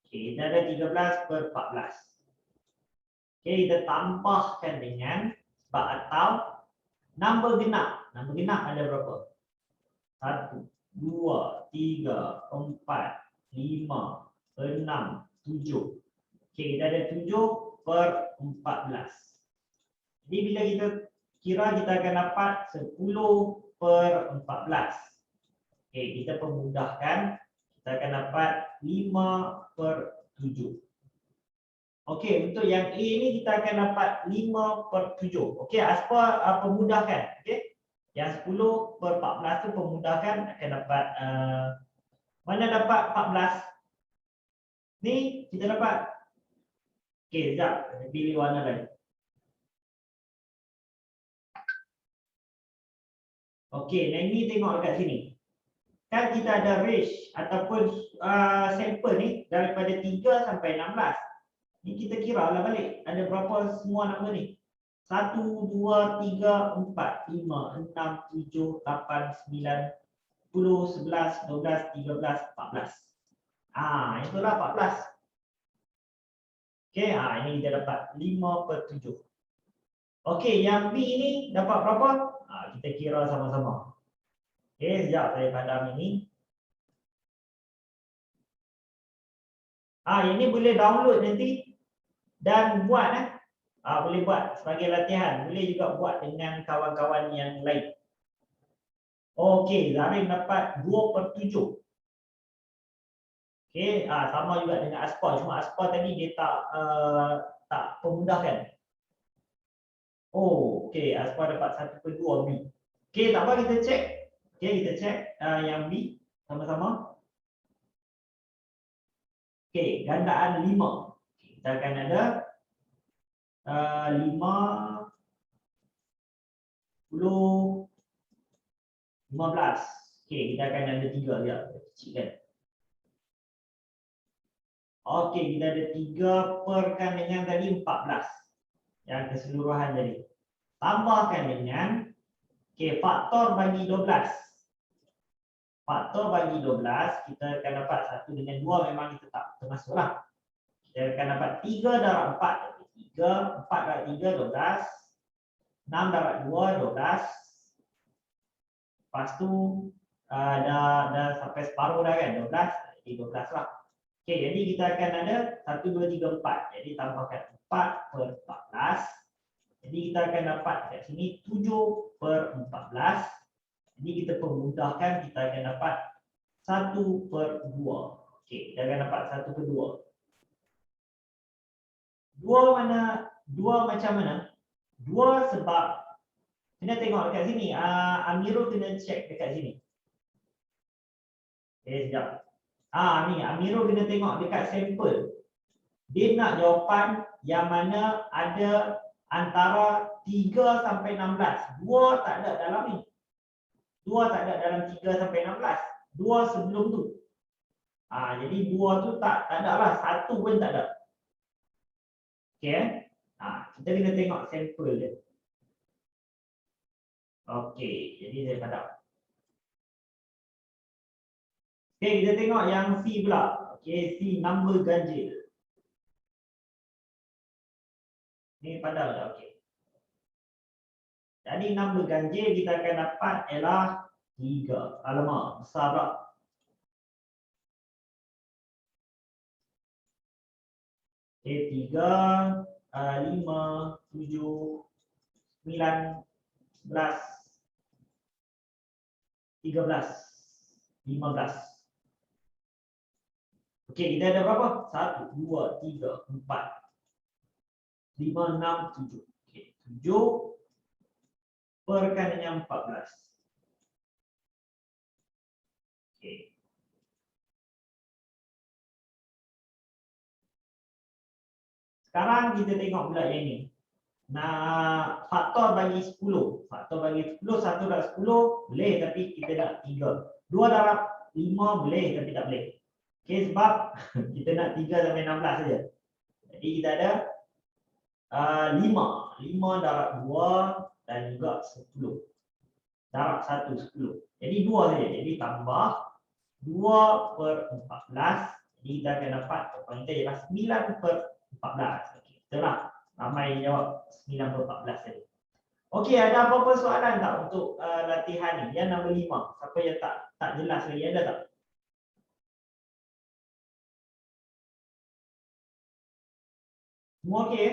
Okey, kita ada 13 per 14. Okey, kita tambahkan dengan sebab atau nombor genap. Nombor genap ada berapa? 1, 2, 3, 4, 5, 6, 7. Okey, kita ada 7 per 14. Jadi bila kita kira kita akan dapat 10 per 14. Okey, kita permudahkan. Kita akan dapat 5 per 7. Okey, untuk yang A ni kita akan dapat 5 per 7. Okey, Aspa permudahkan. Okey. Yang 10 per 14 tu permudahkan akan dapat mana dapat 14? Ni kita dapat. Okey, sekejap. Pilih warna lain. Okey, yang ini tengok dekat sini. Kan kita ada range ataupun sampel ni daripada 3 sampai 16. Ni kita kira lah balik. Ada berapa semua nama ni? 1, 2, 3, 4, 5, 6, 7, 8, 9, 10, 11, 12, 13, 14. Itulah 14. Okey, ini kita dapat 5 per 7. Okey, yang B ni dapat berapa? Kita kira sama-sama. Okey, sekejap saya padam ini. Ini boleh download nanti dan buat boleh buat sebagai latihan. Boleh juga buat dengan kawan-kawan yang lain. Okey, Zarin dapat 2 per 7. Okey, sama juga dengan Aspa. Cuma Aspa tadi dia tak tak pemudahkan? Oh, okey, Aspa dapat 1/2 B. Okey, tak apa, kita cek. Okey, kita cek yang B sama-sama. Okey, gandaan 5. Kita akan ada 5, 10, 15. Okey, kita akan ada 3 ya, kecil kan. Okey, kita ada 3 perkan dengan tadi 14. Yang keseluruhan tadi. Tambahkan dengan faktor bagi 12. Faktor bagi 12, kita akan dapat 1 dengan 2 memang kita tak termasuklah. Kita akan dapat 3 darab 4. 3, 4 darab 3, 12. 6 darab 2, 12. Lepas tu, dah sampai separuh dah kan, 12. Jadi 12 lah. Okey, jadi kita akan ada 1, 2, 3, 4. Jadi tambahkan 4/14. Jadi kita akan dapat kat sini 7/14. Jadi kita permudahkan, kita akan dapat 1/2. Okey, kita akan dapat 1/2. 2 mana? 2 macam mana? 2 sebab kena tengok dekat sini. Amirul kena check dekat sini. Okey, sekejap. Ni Amirul kena tengok dekat sampel. Dia nak jawapan yang mana ada antara 3 sampai 16. 2 tak ada dalam ni. 2 tak ada dalam 3 sampai 16. 2 sebelum tu. Jadi 2 tu tak ada lah. 1 pun tak ada. Okey. Kita kena tengok sampel dia. Okey, jadi saya padam. Okey, kita tengok yang C pula. Okey, C number ganjil. Ni padam dah, okey. Jadi number ganjil kita akan dapat ialah 3. Alamak, besar pula. Okey, 3, 5, 7, 9, 11, 13, 15. Okey, kita ada berapa? 1, 2, 3, 4, 5, 6, 7. Okey, 7 perkan dengan 14. Okey. Sekarang kita tengok pula yang ni. Nak faktor bagi 10. Faktor bagi 10, 1 darab 10 boleh, tapi kita nak 3. 2 darab 5 boleh, tapi tak boleh. Okey, sebab kita nak 3 sampai 16 saja. Jadi kita ada 5. 5 darab 2 dan juga 10. Darab 1, 10. Jadi 2 saja. Jadi tambah 2/14. Jadi kita akan dapat jawapan kita ialah 9/14. Okey, itulah. Ramai jawab 9/14 tadi. Okey, ada apa-apa soalan tak untuk latihan ni? Yang nombor 5. Siapa yang tak jelas lagi, ada tak? Semua okey?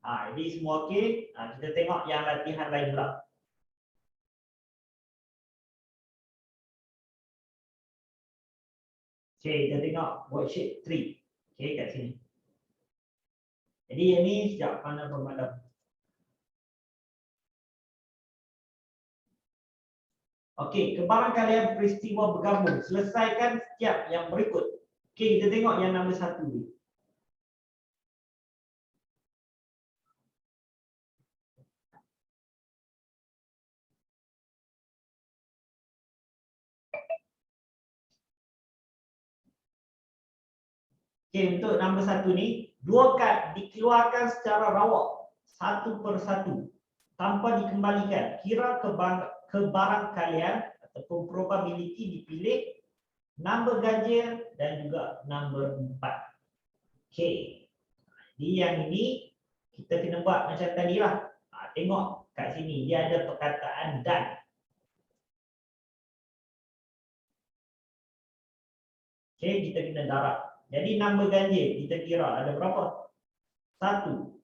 Jadi semua okey. Kita tengok yang latihan lain pula. Okey, kita tengok worksheet 3. Okey, kat sini. Jadi yang ni sekejap mana pemadam. Okey, kebarangkalian peristiwa bergabung. Selesaikan setiap yang berikut. Okey, kita tengok yang nombor 1 ni. Okey, untuk nombor 1 ni, 2 kad dikeluarkan secara rawak 1 per 1 tanpa dikembalikan. Kira kebarangkalian ataupun probability dipilih nombor ganjil dan juga nombor 4. Okey. Jadi yang ini kita kena buat macam tadi lah. Tengok kat sini dia ada perkataan dan. Okey, kita kena darab. Jadi nombor ganjil kita kira ada berapa? 1,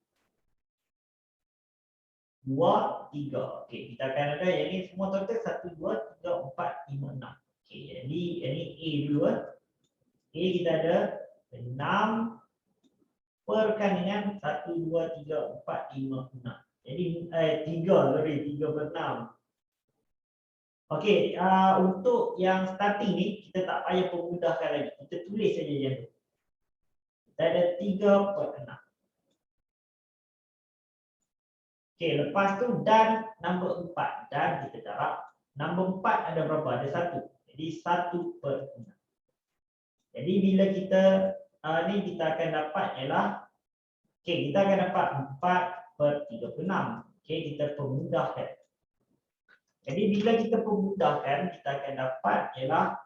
2, 3. Okey, kita akan ada yang ni semua total 1, 2, 3, 4, 5, 6. Okey, jadi yang ni A dulu. A kita ada 6 perkan dengan 1, 2, 3, 4, 5, 6. Jadi 3 per 6. Okey, untuk yang starting ni kita tak payah permudahkan lagi. Kita tulis saja yang tu. Kita ada 3 per 6. Okey, lepas tu dan nombor 4 dan kita darab. Nombor 4 ada berapa? Ada 1. Jadi 1 per 6. Jadi bila kita ni kita akan dapat ialah kita akan dapat 4 per 36. Kita permudahkan. Jadi bila kita permudahkan, kita akan dapat ialah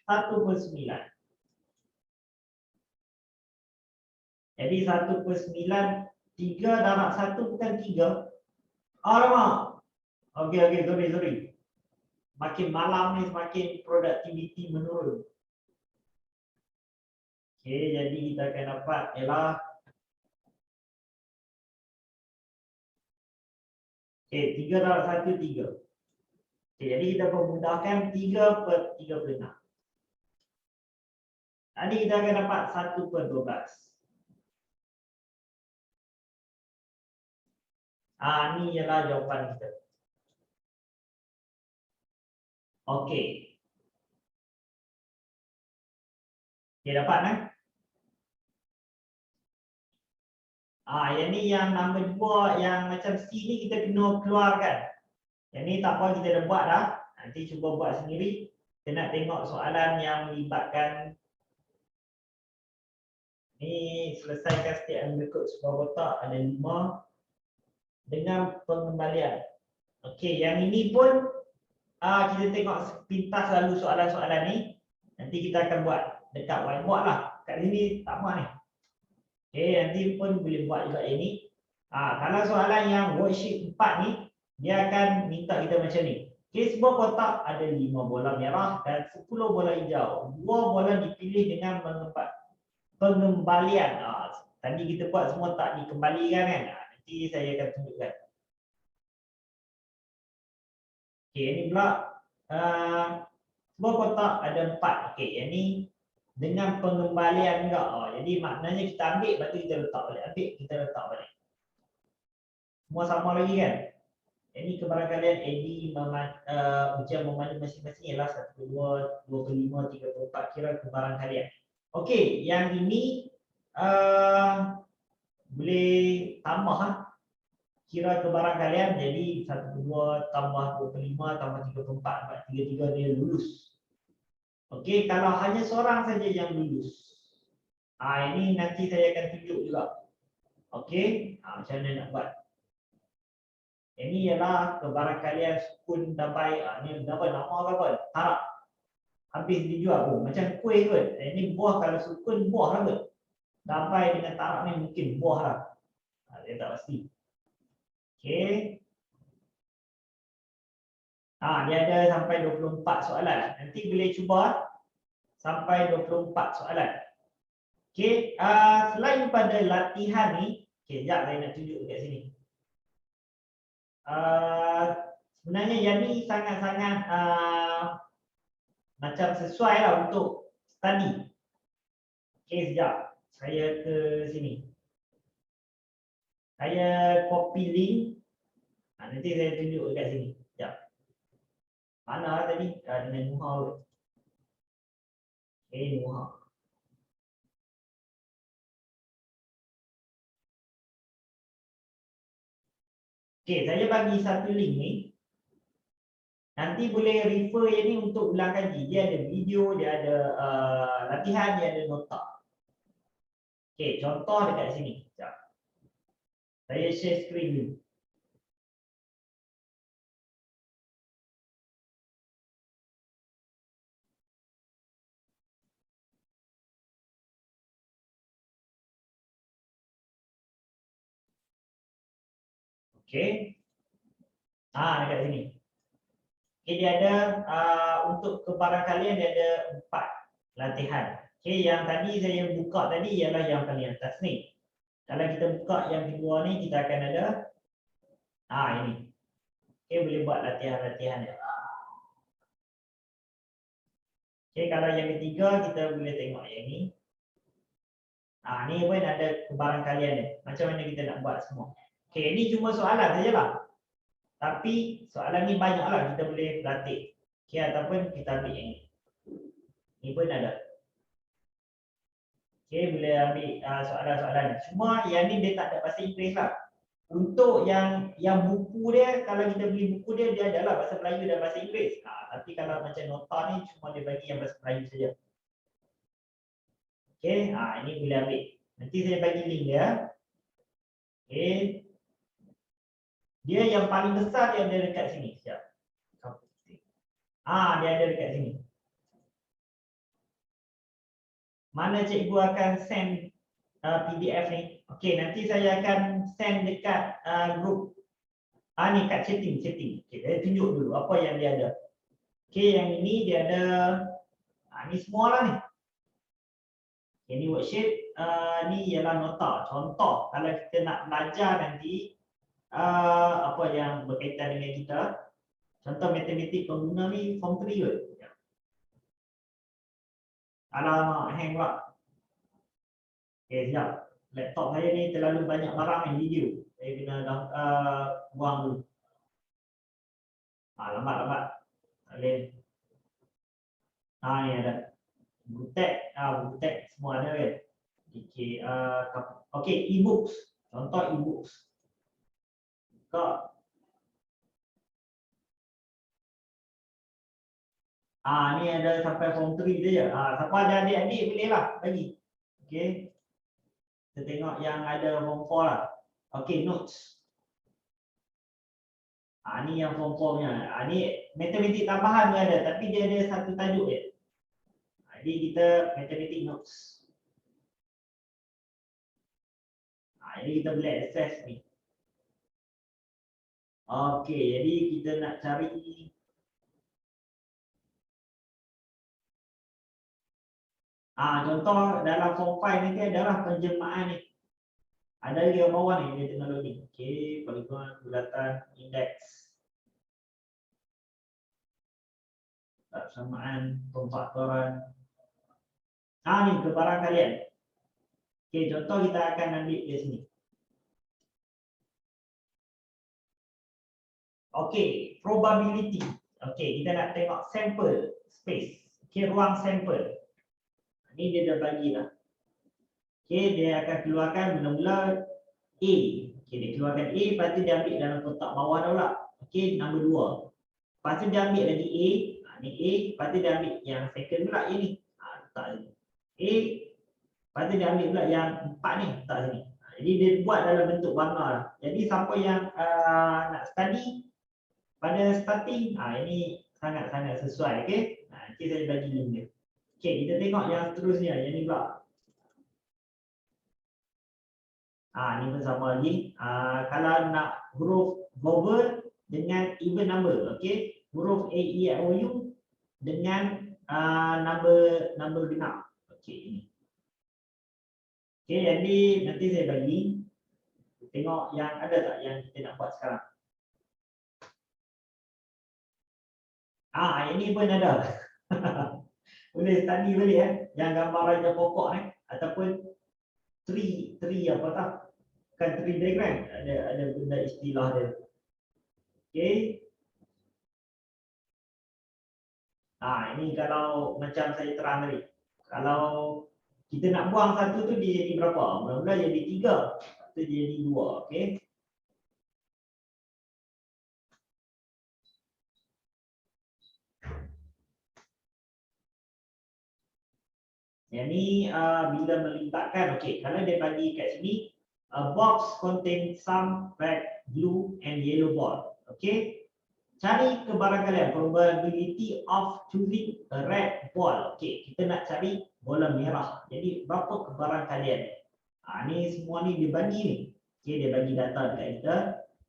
1 per 9. Jadi 1 per 9, 3 darab 1 bukan 3. Alamak. Okey, sorry. Makin malam ni semakin produktiviti menurun. Jadi kita akan dapat ialah 3 darab 1, 3. Jadi kita permudahkan 3 per 36. Tadi kita akan dapat 1 per 12. Ni ialah jawapan kita. Okey. Dapat kan? Yang ni yang nombor 2 yang macam C ni kita kena keluarkan. Yang ni tak apa, kita dah buat dah. Nanti cuba buat sendiri. Kita nak tengok soalan yang melibatkan ni, selesaikan setiap berikut sebuah kotak ada 5 dengan pengembalian. Okey, yang ini pun kita tengok pintas lalu soalan-soalan ni. Nanti kita akan buat dekat whiteboard lah. Kat sini tak muat ni. Okey, nanti pun boleh buat juga ini. Kalau soalan yang worksheet 4 ni, dia akan minta kita macam ni. Okey, sebuah kotak ada 5 bola merah dan 10 bola hijau. 2 bola dipilih dengan pengembalian. Tadi kita buat semua tak dikembalikan kan? Nanti saya akan tunjukkan. Okey, ini pula sebuah kotak ada 4. Okey, yang ni dengan pengembalian juga. Jadi maknanya kita ambil, lepas tu kita letak balik. Ambil, kita letak balik. Semua sama lagi kan? Ini kebarangkalian AD ujian memandu masing-masing ialah 1, 2, 25, 34. Kira kebarangkalian. Okey, yang ini boleh tambah. Kira kebarangkalian jadi 1, 2 tambah 25 tambah 34, 33 dia lulus. Okey, kalau hanya seorang saja yang lulus. Ini nanti saya akan tunjuk juga. Okey, macam mana nak buat. Ini ialah kebarangkalian sukun dabai. Ni dabai nama apa? Tarak. Habis dijual pun macam kuih kot. Ini buah, kalau sukun buah lah kot. Dabai dengan tarak ni mungkin buah lah. Saya tak pasti. Okey. Dia ada sampai 24 soalan. Nanti boleh cuba sampai 24 soalan. Okey, selain pada latihan ni, sekejap saya nak tunjuk dekat sini. Sebenarnya yang ni sangat-sangat macam sesuai lah untuk study. Okey, sekejap. Saya ke sini. Saya copy link. Nanti saya tunjuk dekat sini. Sekejap. Mana tadi? Dengan Nuha. Okey, Nuha. Okey, saya bagi satu link ni. Nanti boleh refer yang ni untuk ulang kaji. Dia ada video, dia ada latihan, dia ada nota. Okey, contoh dekat sini. Sekejap. Saya share screen dulu. Okey. Dekat sini. Okey, dia ada untuk kebarangkalian dia ada 4 latihan. Okey, yang tadi saya buka tadi ialah yang paling atas ni. Kalau kita buka yang kedua ni, kita akan ada ini. Okey, boleh buat latihan-latihan dia. Okey, kalau yang ketiga kita boleh tengok yang ni. Ni pun ada kebarangkalian dia. Macam mana kita nak buat semua. Okey, ini cuma soalan sajalah. Tapi soalan ni banyaklah kita boleh latih. Okey, ataupun kita ambil yang ni. Ni pun ada. Okey, boleh ambil soalan-soalan. Cuma yang ni dia tak ada bahasa Inggeris lah. Untuk yang buku dia, kalau kita beli buku dia, dia adalah bahasa Melayu dan bahasa Inggeris. Tapi kalau macam nota ni, cuma dia bagi yang bahasa Melayu saja. Okey, ini boleh ambil. Nanti saya bagi link dia. Okey. Dia yang paling besar dia ada dekat sini. Sekejap. Dia ada dekat sini. Mana cikgu akan send PDF ni? Okey, nanti saya akan send dekat group. Ni kat chatting. Okey, saya tunjuk dulu apa yang dia ada. Okey, yang ini dia ada ni semualah ni. Okay, ni worksheet, ni ialah nota. Contoh kalau kita nak belajar nanti apa yang berkaitan dengan kita. Contoh matematik pengguna ni form 3 ke? Alamak, hang pula. Okay, sekejap. Laptop saya ni terlalu banyak barang ni, video. Saya kena buang dulu. Lambat. Boleh. Ni ada. Buku teks semua ada kan. Okey, e-books. Contoh e-books. Ni ada sampai form 3 saja. Siapa ada adik-adik bolehlah bagi. Okey. Kita tengok yang ada form 4 lah. Okey, notes. Ni yang form 4 nya. Ni matematik tambahan dia ada, tapi dia ada satu tajuk dia. Jadi kita matematik notes. Jadi kita boleh akses ni. Okey, jadi kita nak cari contoh dalam form 5 ni adalah penjelmaan ni. Ada lagi yang bawah ni, dia tengah loading. Okey, poligon, bulatan, indeks. Persamaan, pemfaktoran. Ni kebarangkalian. Okey, contoh kita akan ambil di sini. Okey, probability. Okey, kita nak tengok sample space. Okey, ruang sampel. Ni dia dah bagi lah. Okey, dia akan keluarkan mula-mula A. Okey, dia keluarkan A, lepas tu dia ambil dalam kotak bawah dah pula. Okey, nombor 2. Lepas tu dia ambil lagi A. Ni A, lepas tu dia ambil yang second pula A ni. Letak sini. A, lepas tu dia ambil pula yang 4 ni, letak sini. Jadi dia buat dalam bentuk warna lah. Jadi siapa yang nak study pada starting, ini sangat-sangat sesuai. Okey, nanti saya bagi link dia. Okey, kita tengok yang seterusnya, yang ni pula. Ni pun sama lagi. Kalau nak huruf vowel dengan even number, okey. Huruf A, E, I, O, U dengan number genap. Okey, ini. Okey, jadi nanti saya bagi. Tengok yang ada tak yang kita nak buat sekarang. Ini pun ada. Boleh study balik yang gambar raja pokok ataupun tree apa tak? Bukan tree diagram, ada benda istilah dia. Okey. Ini kalau macam saya terang tadi. Kalau kita nak buang satu tu dia jadi berapa? Mula-mula jadi 3, lepas tu jadi 2, okey. Yang ni bila melibatkan, okey, kalau dia bagi kat sini, a box contain some red, blue and yellow ball. Okey. Cari kebarangkalian, probability of choosing a red ball. Okey, kita nak cari bola merah. Jadi berapa kebarangkalian? Ni semua ni dia bagi ni. Okey, dia bagi data dekat kita.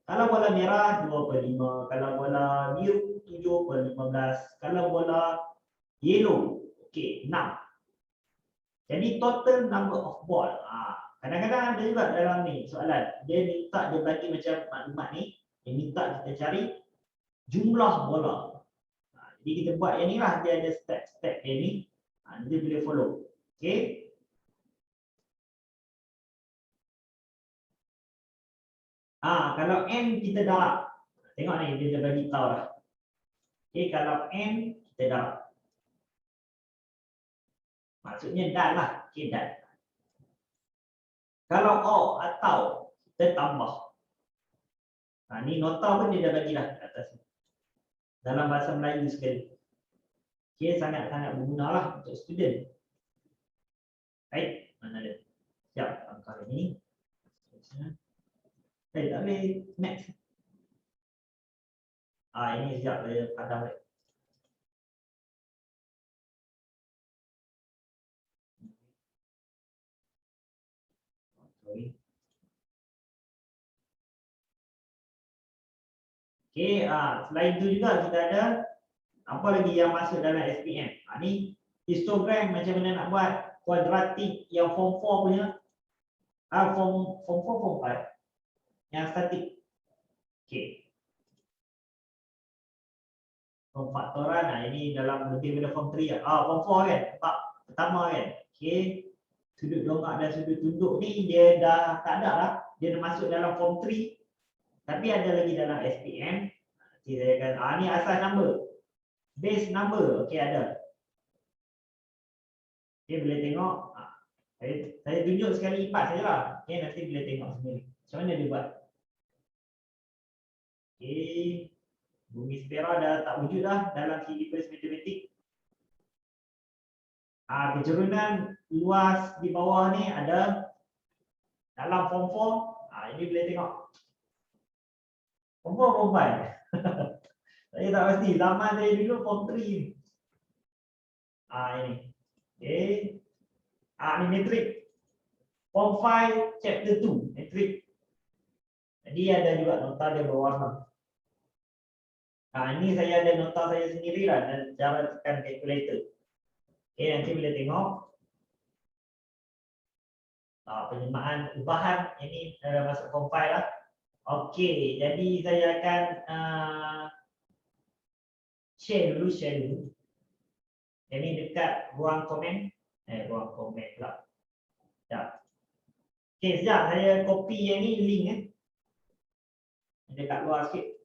Kalau bola merah 2/5, kalau bola biru 7/15, kalau bola yellow okey 6. Jadi total number of ball. Kadang-kadang ada juga dalam ni soalan. Dia minta, dia bagi macam maklumat ni. Dia minta kita cari jumlah bola. Jadi kita buat yang ni lah, dia ada step-step dia ni. Nanti boleh follow. Okey. Kalau N kita darab. Tengok ni, dia dah bagi tahu dah. Okey, kalau N kita darab. Maksudnya dan lah. Okey, dan. Kalau O atau kita tambah. Ni nota pun dia dah bagi dah kat atas ni. Dalam bahasa Melayu sekali. Okey, sangat-sangat berguna lah untuk student. Baik, mana dia? Siap, angka ini. Tak boleh next. Ini sekejap saya padam balik. Sorry. Okey, selain itu juga kita ada apa lagi yang masuk dalam SPM. Ni histogram macam mana nak buat, kuadratik yang form 4 punya. Form 4, form 5. Yang statik. Okey. Form faktoran, ini dalam lebih pada form 3. Form 4 kan? Pertama kan? Okey. Sudut dongak dan sudut tunduk ni dia dah tak ada lah. Dia dah masuk dalam form 3. Tapi ada lagi dalam SPM. Kita akan ni asal number. Base number. Okey, ada. Okey, boleh tengok. Saya tunjuk sekali 4 sajalah. Okey, nanti boleh tengok sendiri. Macam mana dia buat? Okey. Bumi spera dah tak wujud dah dalam silibus matematik. Keturunan luas di bawah ni ada dalam form 4. Ini boleh tengok. Form 4, form 5. Saya tak pasti. Zaman saya dulu form 3 ni. Ini. Okey. Ni metrik. Form 5 chapter 2 metrik. Jadi ada juga nota dia berwarna. Ini saya ada nota saya sendirilah dan cara tekan calculator. Okey, nanti boleh tengok. Penyemaan ubahan ini dah masuk form 5 lah. Okey, jadi saya akan share dulu. Ini dekat ruang komen. Ruang komen pula. Sekejap. Okey, sekejap saya copy yang ni link dekat luar sikit.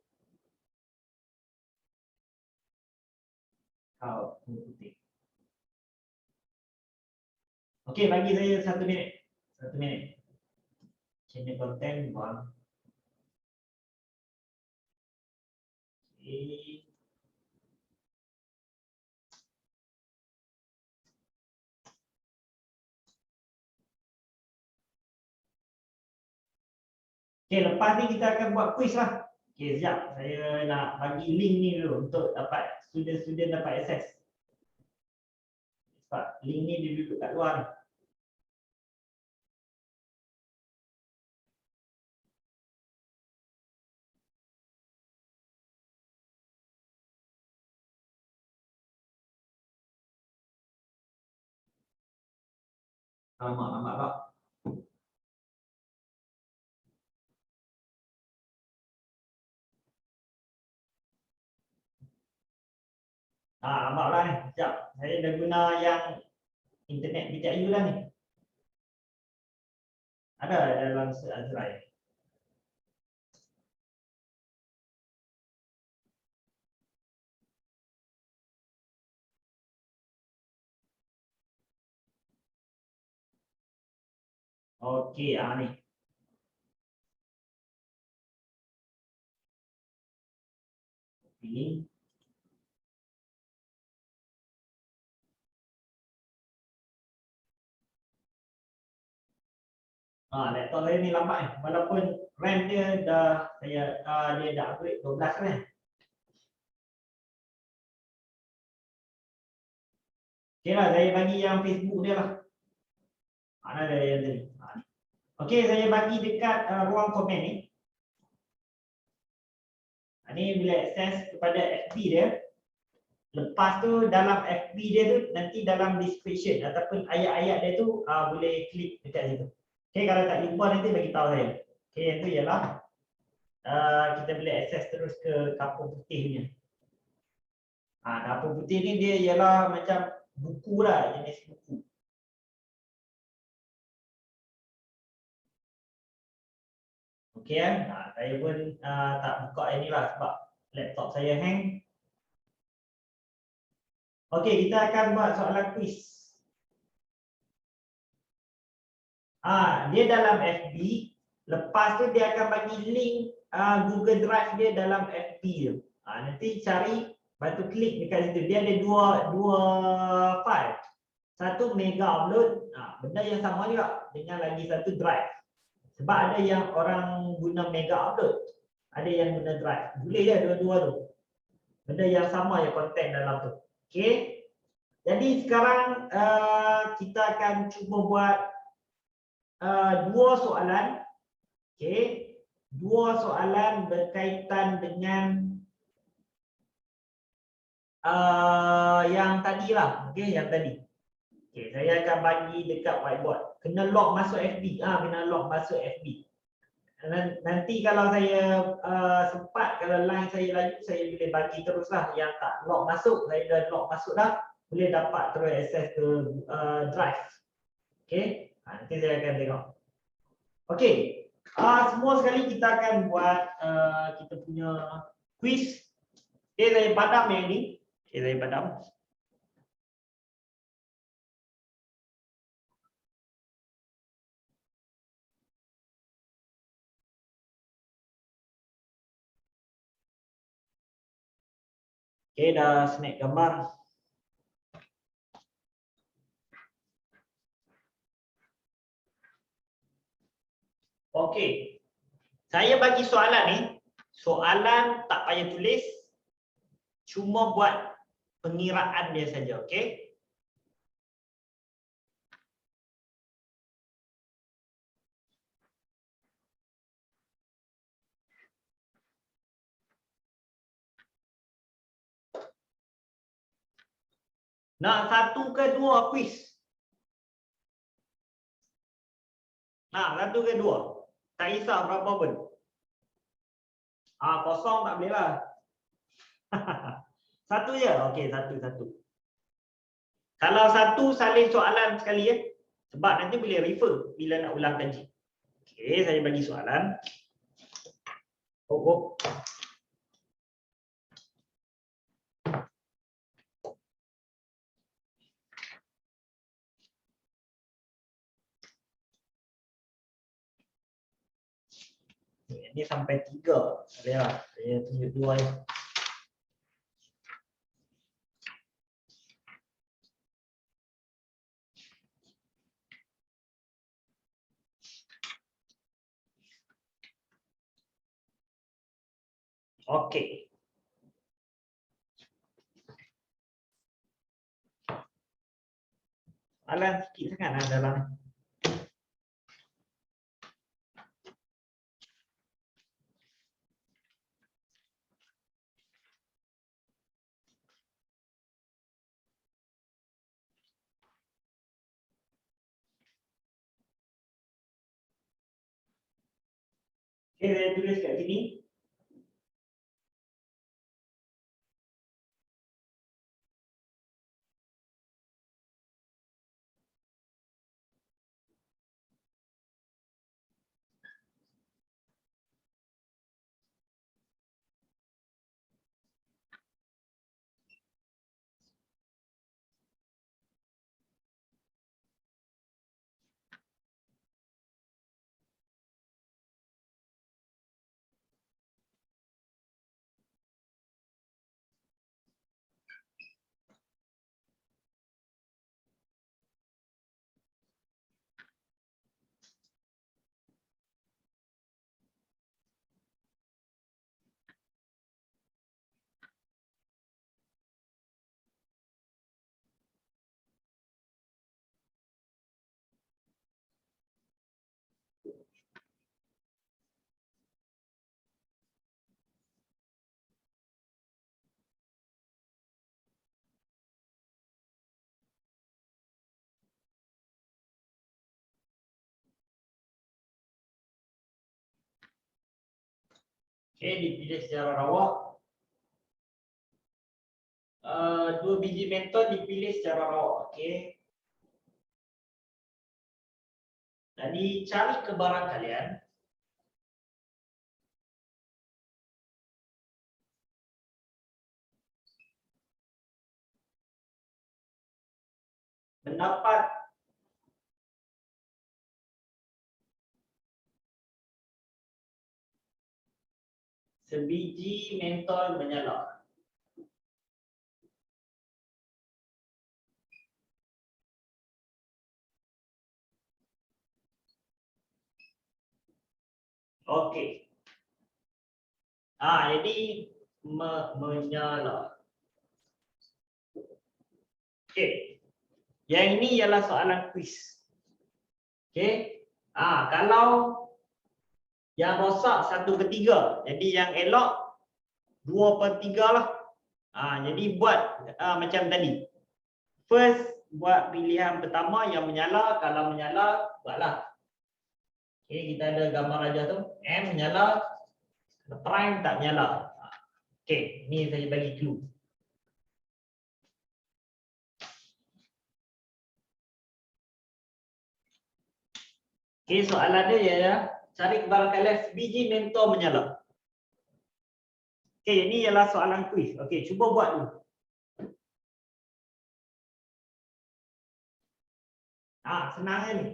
Putih. Okey, bagi saya 1 minit. 1 minit. Channel content buang. Okey. Okey, lepas ni kita akan buat quiz lah. Okey, sekejap. Saya nak bagi link ni dulu untuk dapat student-student dapat akses. Sebab link ni dia duduk kat luar ni. Alamak tak. Nampak lah ni. Sekejap. Saya dah guna yang internet BTIU lah ni. Ada dalam Azrai. Okey, ni. Pilih. Laptop saya ni lambat ni. Walaupun RAM dia dah dia dah upgrade 12 kan. Okey lah, saya bagi yang Facebook dia lah. Mana ada yang tadi. Okey, saya bagi dekat ruang komen ni. Ni boleh akses kepada FB dia. Lepas tu dalam FB dia tu nanti dalam description ataupun ayat-ayat dia tu boleh klik dekat situ. Okey, kalau tak jumpa nanti bagi tahu saya. Okey, yang tu ialah kita boleh akses terus ke Kampung Putih punya. Dapur putih ni dia ialah macam buku lah, jenis buku. Okey kan? Saya pun tak buka ini lah sebab laptop saya hang. Okey, kita akan buat soalan quiz. Dia dalam FB, lepas tu dia akan bagi link Google Drive dia dalam FB tu. Nanti cari, lepas tu klik dekat situ. Dia ada dua file. Satu mega upload, benda yang sama juga dengan lagi satu drive. Sebab ada yang orang guna mega upload, ada yang guna drive. Boleh je dua-dua tu. Benda yang sama je konten dalam tu. Okey. Jadi sekarang kita akan cuba buat dua soalan. Okey. Dua soalan berkaitan dengan yang tadilah. Okey, yang tadi. Okey, saya akan bagi dekat whiteboard. Kena log masuk FB. Kena log masuk FB. Nanti kalau saya sempat, kalau line saya laju, saya boleh bagi teruslah. Yang tak log masuk, saya dah log masuk dah, boleh dapat terus akses ke drive. Okey, nanti saya akan tengok. Okey, semua sekali kita akan buat kita punya quiz. Okey, saya padam yang ni. Okey, saya padam. Okey, dah snap gambar. Okey. Saya bagi soalan ni, soalan tak payah tulis, cuma buat pengiraan dia saja, okey? Nak satu ke dua quiz? Satu ke dua? Tak kisah berapa pun. Kosong tak boleh lah. Satu je? Okey, satu. Kalau satu salin soalan sekali ya. Sebab nanti boleh refer bila nak ulang kaji. Okey, saya bagi soalan. Ini sampai 3. Boleh lah. Saya tunjuk 2 je. Okey. Soalan sikit sangat lah dalam. Okey, saya tulis kat sini. Okey, dipilih secara rawak. dua biji mentol dipilih secara raw. Okey. Jadi cari kebaran kalian. Mendapat sebiji mentol menyala. Okey. Jadi menyala. Okey. Yang ini ialah soalan kuis. Okey. Kalau yang rosak 1/3, jadi yang elok 2/3 lah. Jadi buat macam tadi. First buat pilihan pertama yang menyala, kalau menyala buatlah. Okey, kita ada gambar aja tu. M menyala, prime tak menyala. Okey, ni saya bagi clue. Okey, soalan dia ialah cari kebaran kalian sebiji mentol menyala. Okey, ini ialah soalan kuis. Okey, cuba buat dulu. Senangnya ni.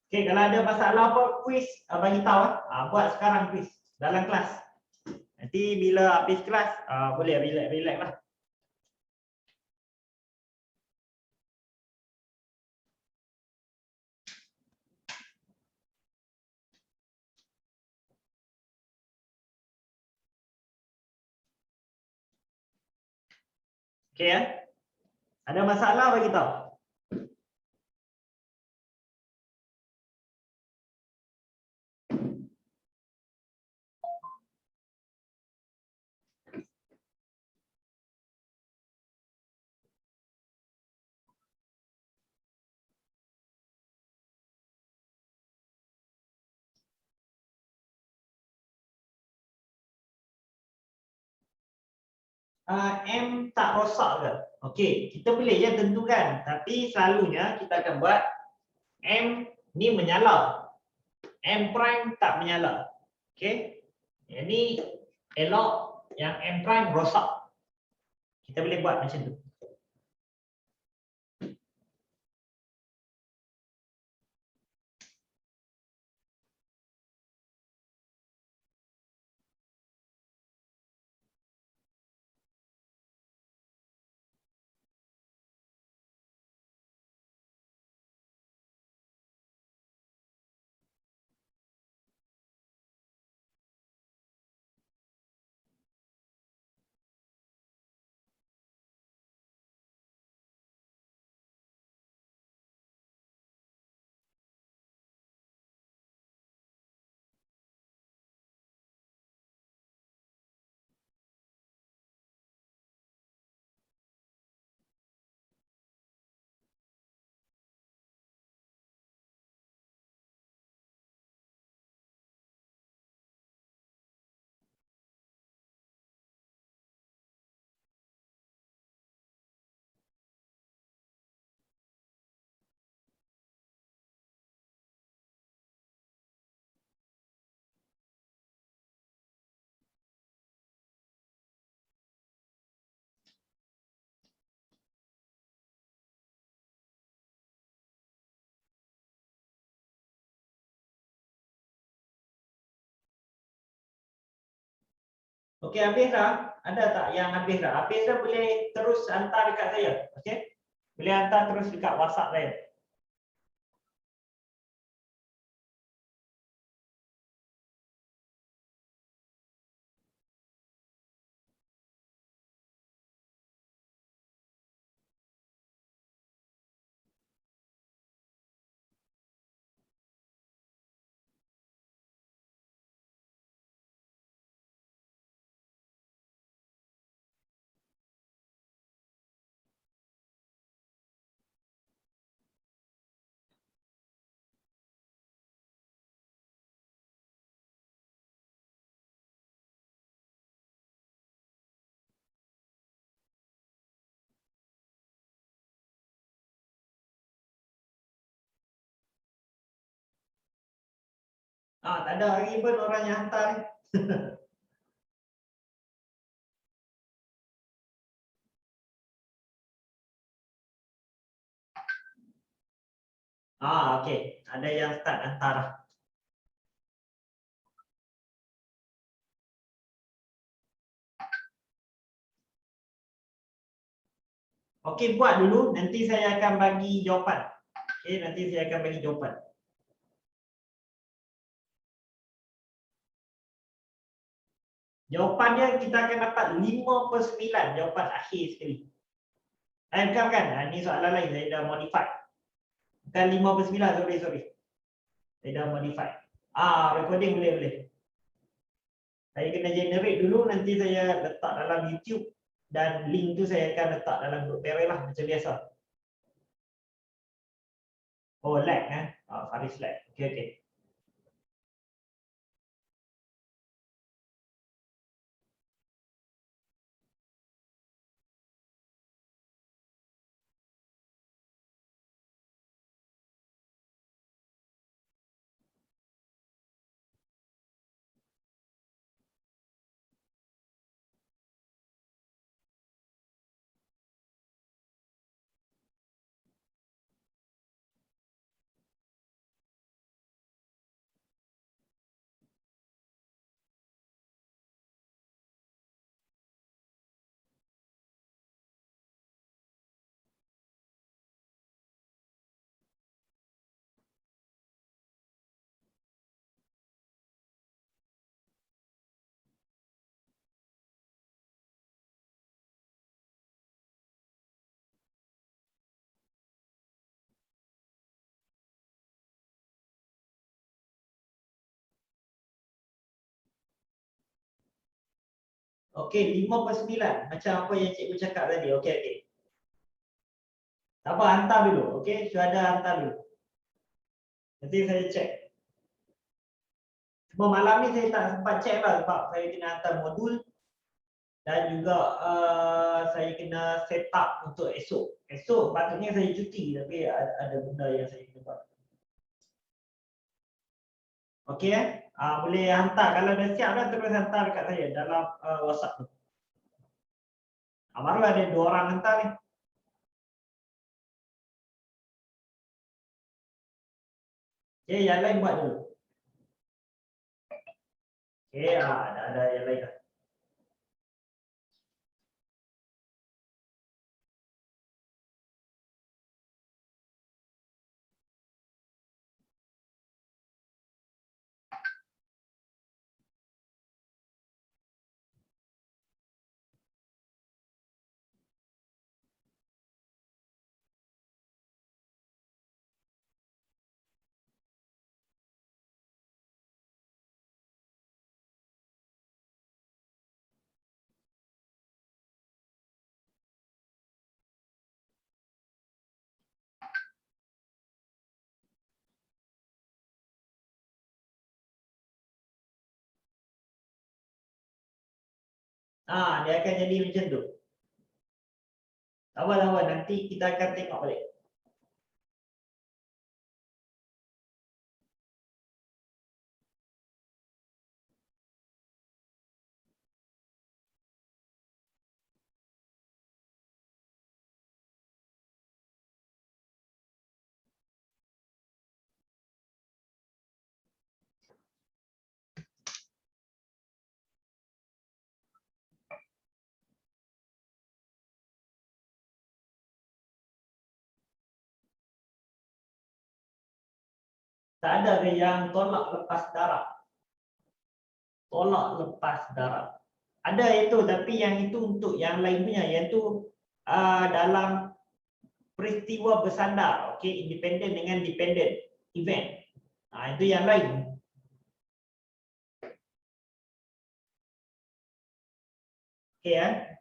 Okey, kalau ada masalah apa kuis, bagi tahu buat sekarang kuis dalam kelas. Nanti bila habis kelas boleh relax lah. Okey ya. Ada masalah bagi tahu. M tak rosak ke? Okey, kita boleh je tentukan, tapi selalunya kita akan buat M ni menyala. M prime tak menyala. Okey. Ini elok yang M prime rosak. Kita boleh buat macam tu. Okey, habis dah. Ada tak yang habis dah? Habis dah boleh terus hantar dekat saya. Okey? Boleh hantar terus dekat WhatsApp saya. Tak ada hari pun orang yang hantar ni. Okey. Ada yang start hantar lah. Okey, buat dulu. Nanti saya akan bagi jawapan. Okey, nanti saya akan bagi jawapan. Jawapan dia kita akan dapat 5/9 jawapan akhir sekali. Bukan. Ini soalan lain. Saya dah modify. Bukan 5/9. Sorry. Saya dah modify. Recording boleh. Saya kena generate dulu. Nanti saya letak dalam YouTube. Dan link tu saya akan letak dalam grup parent lah. Macam biasa. Oh, lag kan? Faris lag. Okey. Okey, 5/9. Macam apa yang cikgu cakap tadi. Okey. Tak apa, hantar dulu. Okey, Syuhada hantar dulu. Nanti saya cek. Cuma malam ni saya tak sempat cek lah sebab saya kena hantar modul. Dan juga saya kena set up untuk esok. Esok patutnya saya cuti tapi ada benda yang saya kena buat. Okey boleh hantar. Kalau dah siap dah terus hantar dekat saya dalam WhatsApp tu. Baru ada 2 orang hantar ni. Okey, yang lain buat dulu. Okey, ada yang lain dah. Dia akan jadi macam tu. Tak apa, nanti kita akan tengok balik. Tak ada ke yang tolak lepas darab? Tolak lepas darab. Ada itu, tapi yang itu untuk yang lain punya. Yang itu dalam peristiwa bersandar. Okey, independent dengan dependent event. Itu yang lain. Okey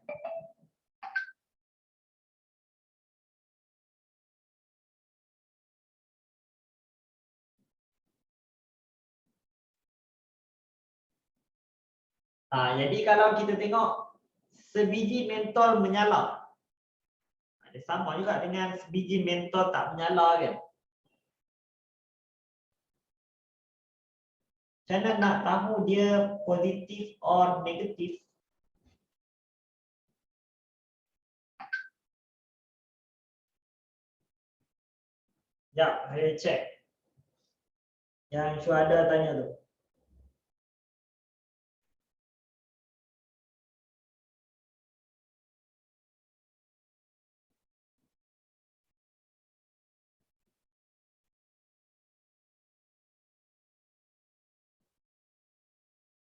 jadi kalau kita tengok sebiji mentol menyala. Ada sama juga dengan sebiji mentol tak menyala kan? Macam mana nak tahu dia positif or negatif? Ya, saya cek. Yang Syuhada tanya tu.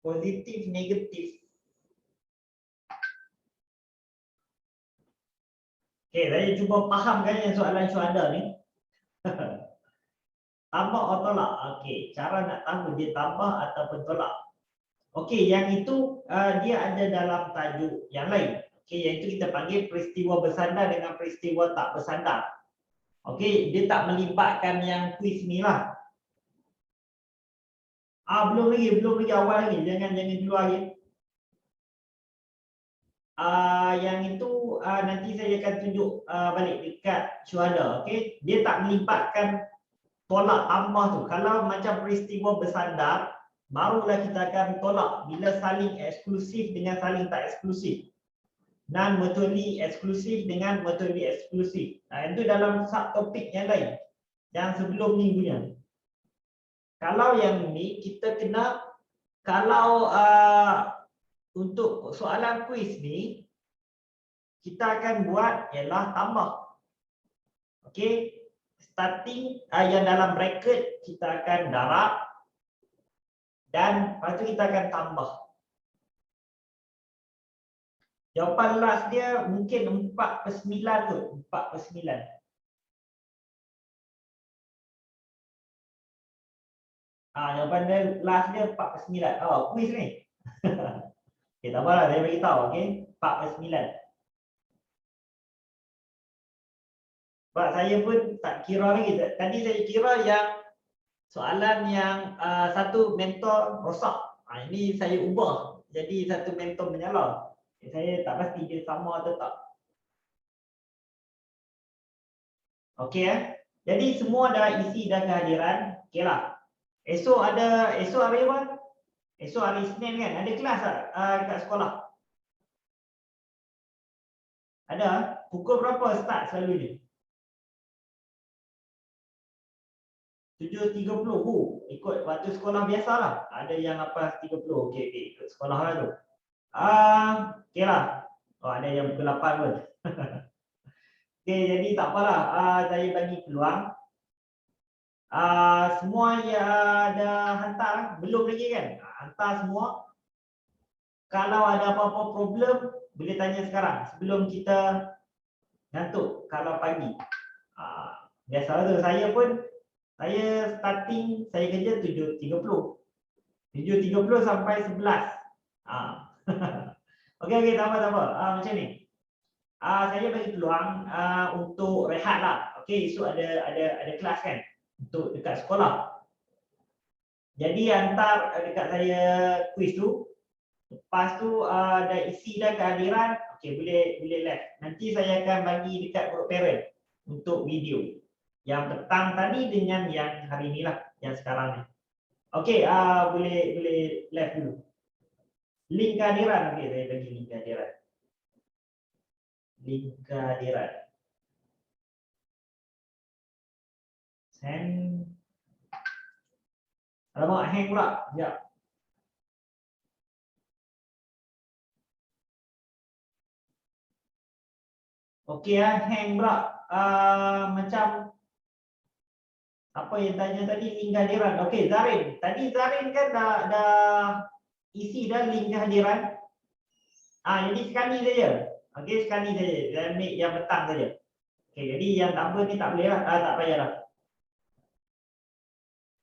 Positif, negatif. Okey, saya cuba fahamkan yang soalan Syuhada ni. Tambah atau tolak? Okey, cara nak tahu dia tambah ataupun tolak. Okey, yang itu dia ada dalam tajuk yang lain. Okey, yang itu kita panggil peristiwa bersandar dengan peristiwa tak bersandar. Okey, dia tak melibatkan yang kuis ni lah. Belum lagi awal lagi. Jangan keluar lagi. Yang itu nanti saya akan tunjuk balik dekat Syuhada. Okey, dia tak melibatkan tolak tambah tu. Kalau macam peristiwa bersandar, barulah kita akan tolak bila saling eksklusif dengan saling tak eksklusif. Non-mutually eksklusif dengan mutually eksklusif. Itu dalam subtopik yang lain. Yang sebelum ni punya. Kalau yang ni kita kena, kalau untuk soalan kuis ni, kita akan buat ialah tambah. Okey, starting yang dalam bracket kita akan darab dan lepas tu kita akan tambah. Jawapan last dia mungkin 4/9 tu, 4/9. Jawapan dia last dia 4/9. Kuis ni. Okey, tak apalah, saya bagi tahu, okey. 4/9. Sebab saya pun tak kira lagi. Tadi saya kira yang soalan yang satu mentor rosak. Ini saya ubah jadi satu mentor menyala. Saya tak pasti dia sama atau tak. Okey Jadi semua dah isi dah kehadiran. Okeylah. Esok hari apa? Esok hari Isnin kan? Ada kelas tak kat sekolah? Ada? Pukul berapa start selalu ni? 7.30. Ikut waktu sekolah biasalah. Ada yang 8.30. Okey, ikut sekolah lah tu. Okeylah. Ada yang pukul 8 pun. Okey, jadi tak apalah. Saya bagi peluang. Semua yang dah hantar, belum lagi kan? Hantar semua. Kalau ada apa-apa problem, boleh tanya sekarang sebelum kita ngantuk kalau pagi. Biasa tu saya starting saya kerja 7.30. 7.30 sampai 11. Okey, tak apa. Macam ni. Saya bagi peluang untuk rehat lah. Okey, esok ada kelas kan untuk dekat sekolah. Jadi hantar dekat saya kuis tu. Lepas tu dah isi dah kehadiran, okey boleh left. Nanti saya akan bagi dekat group parent untuk video. Yang petang tadi dengan yang hari ni lah, yang sekarang ni. Okey, boleh left dulu. Link kehadiran, okey saya bagi link kehadiran. Link kehadiran. Send. Alamak, hang pula. Sekejap. Okey hang pula. Macam apa yang tanya tadi, link kehadiran. Okey, Zarin. Tadi Zarin kan dah isi dah link kehadiran. Jadi sekali saja. Okey, sekali saja. Saya ambil yang petang saja. Okey, jadi yang tambah ni tak boleh lah. Tak payahlah.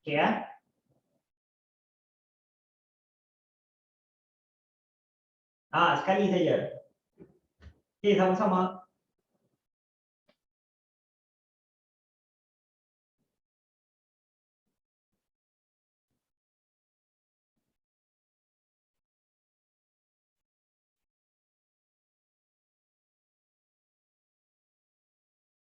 Okey sekali saja. Okey, sama-sama.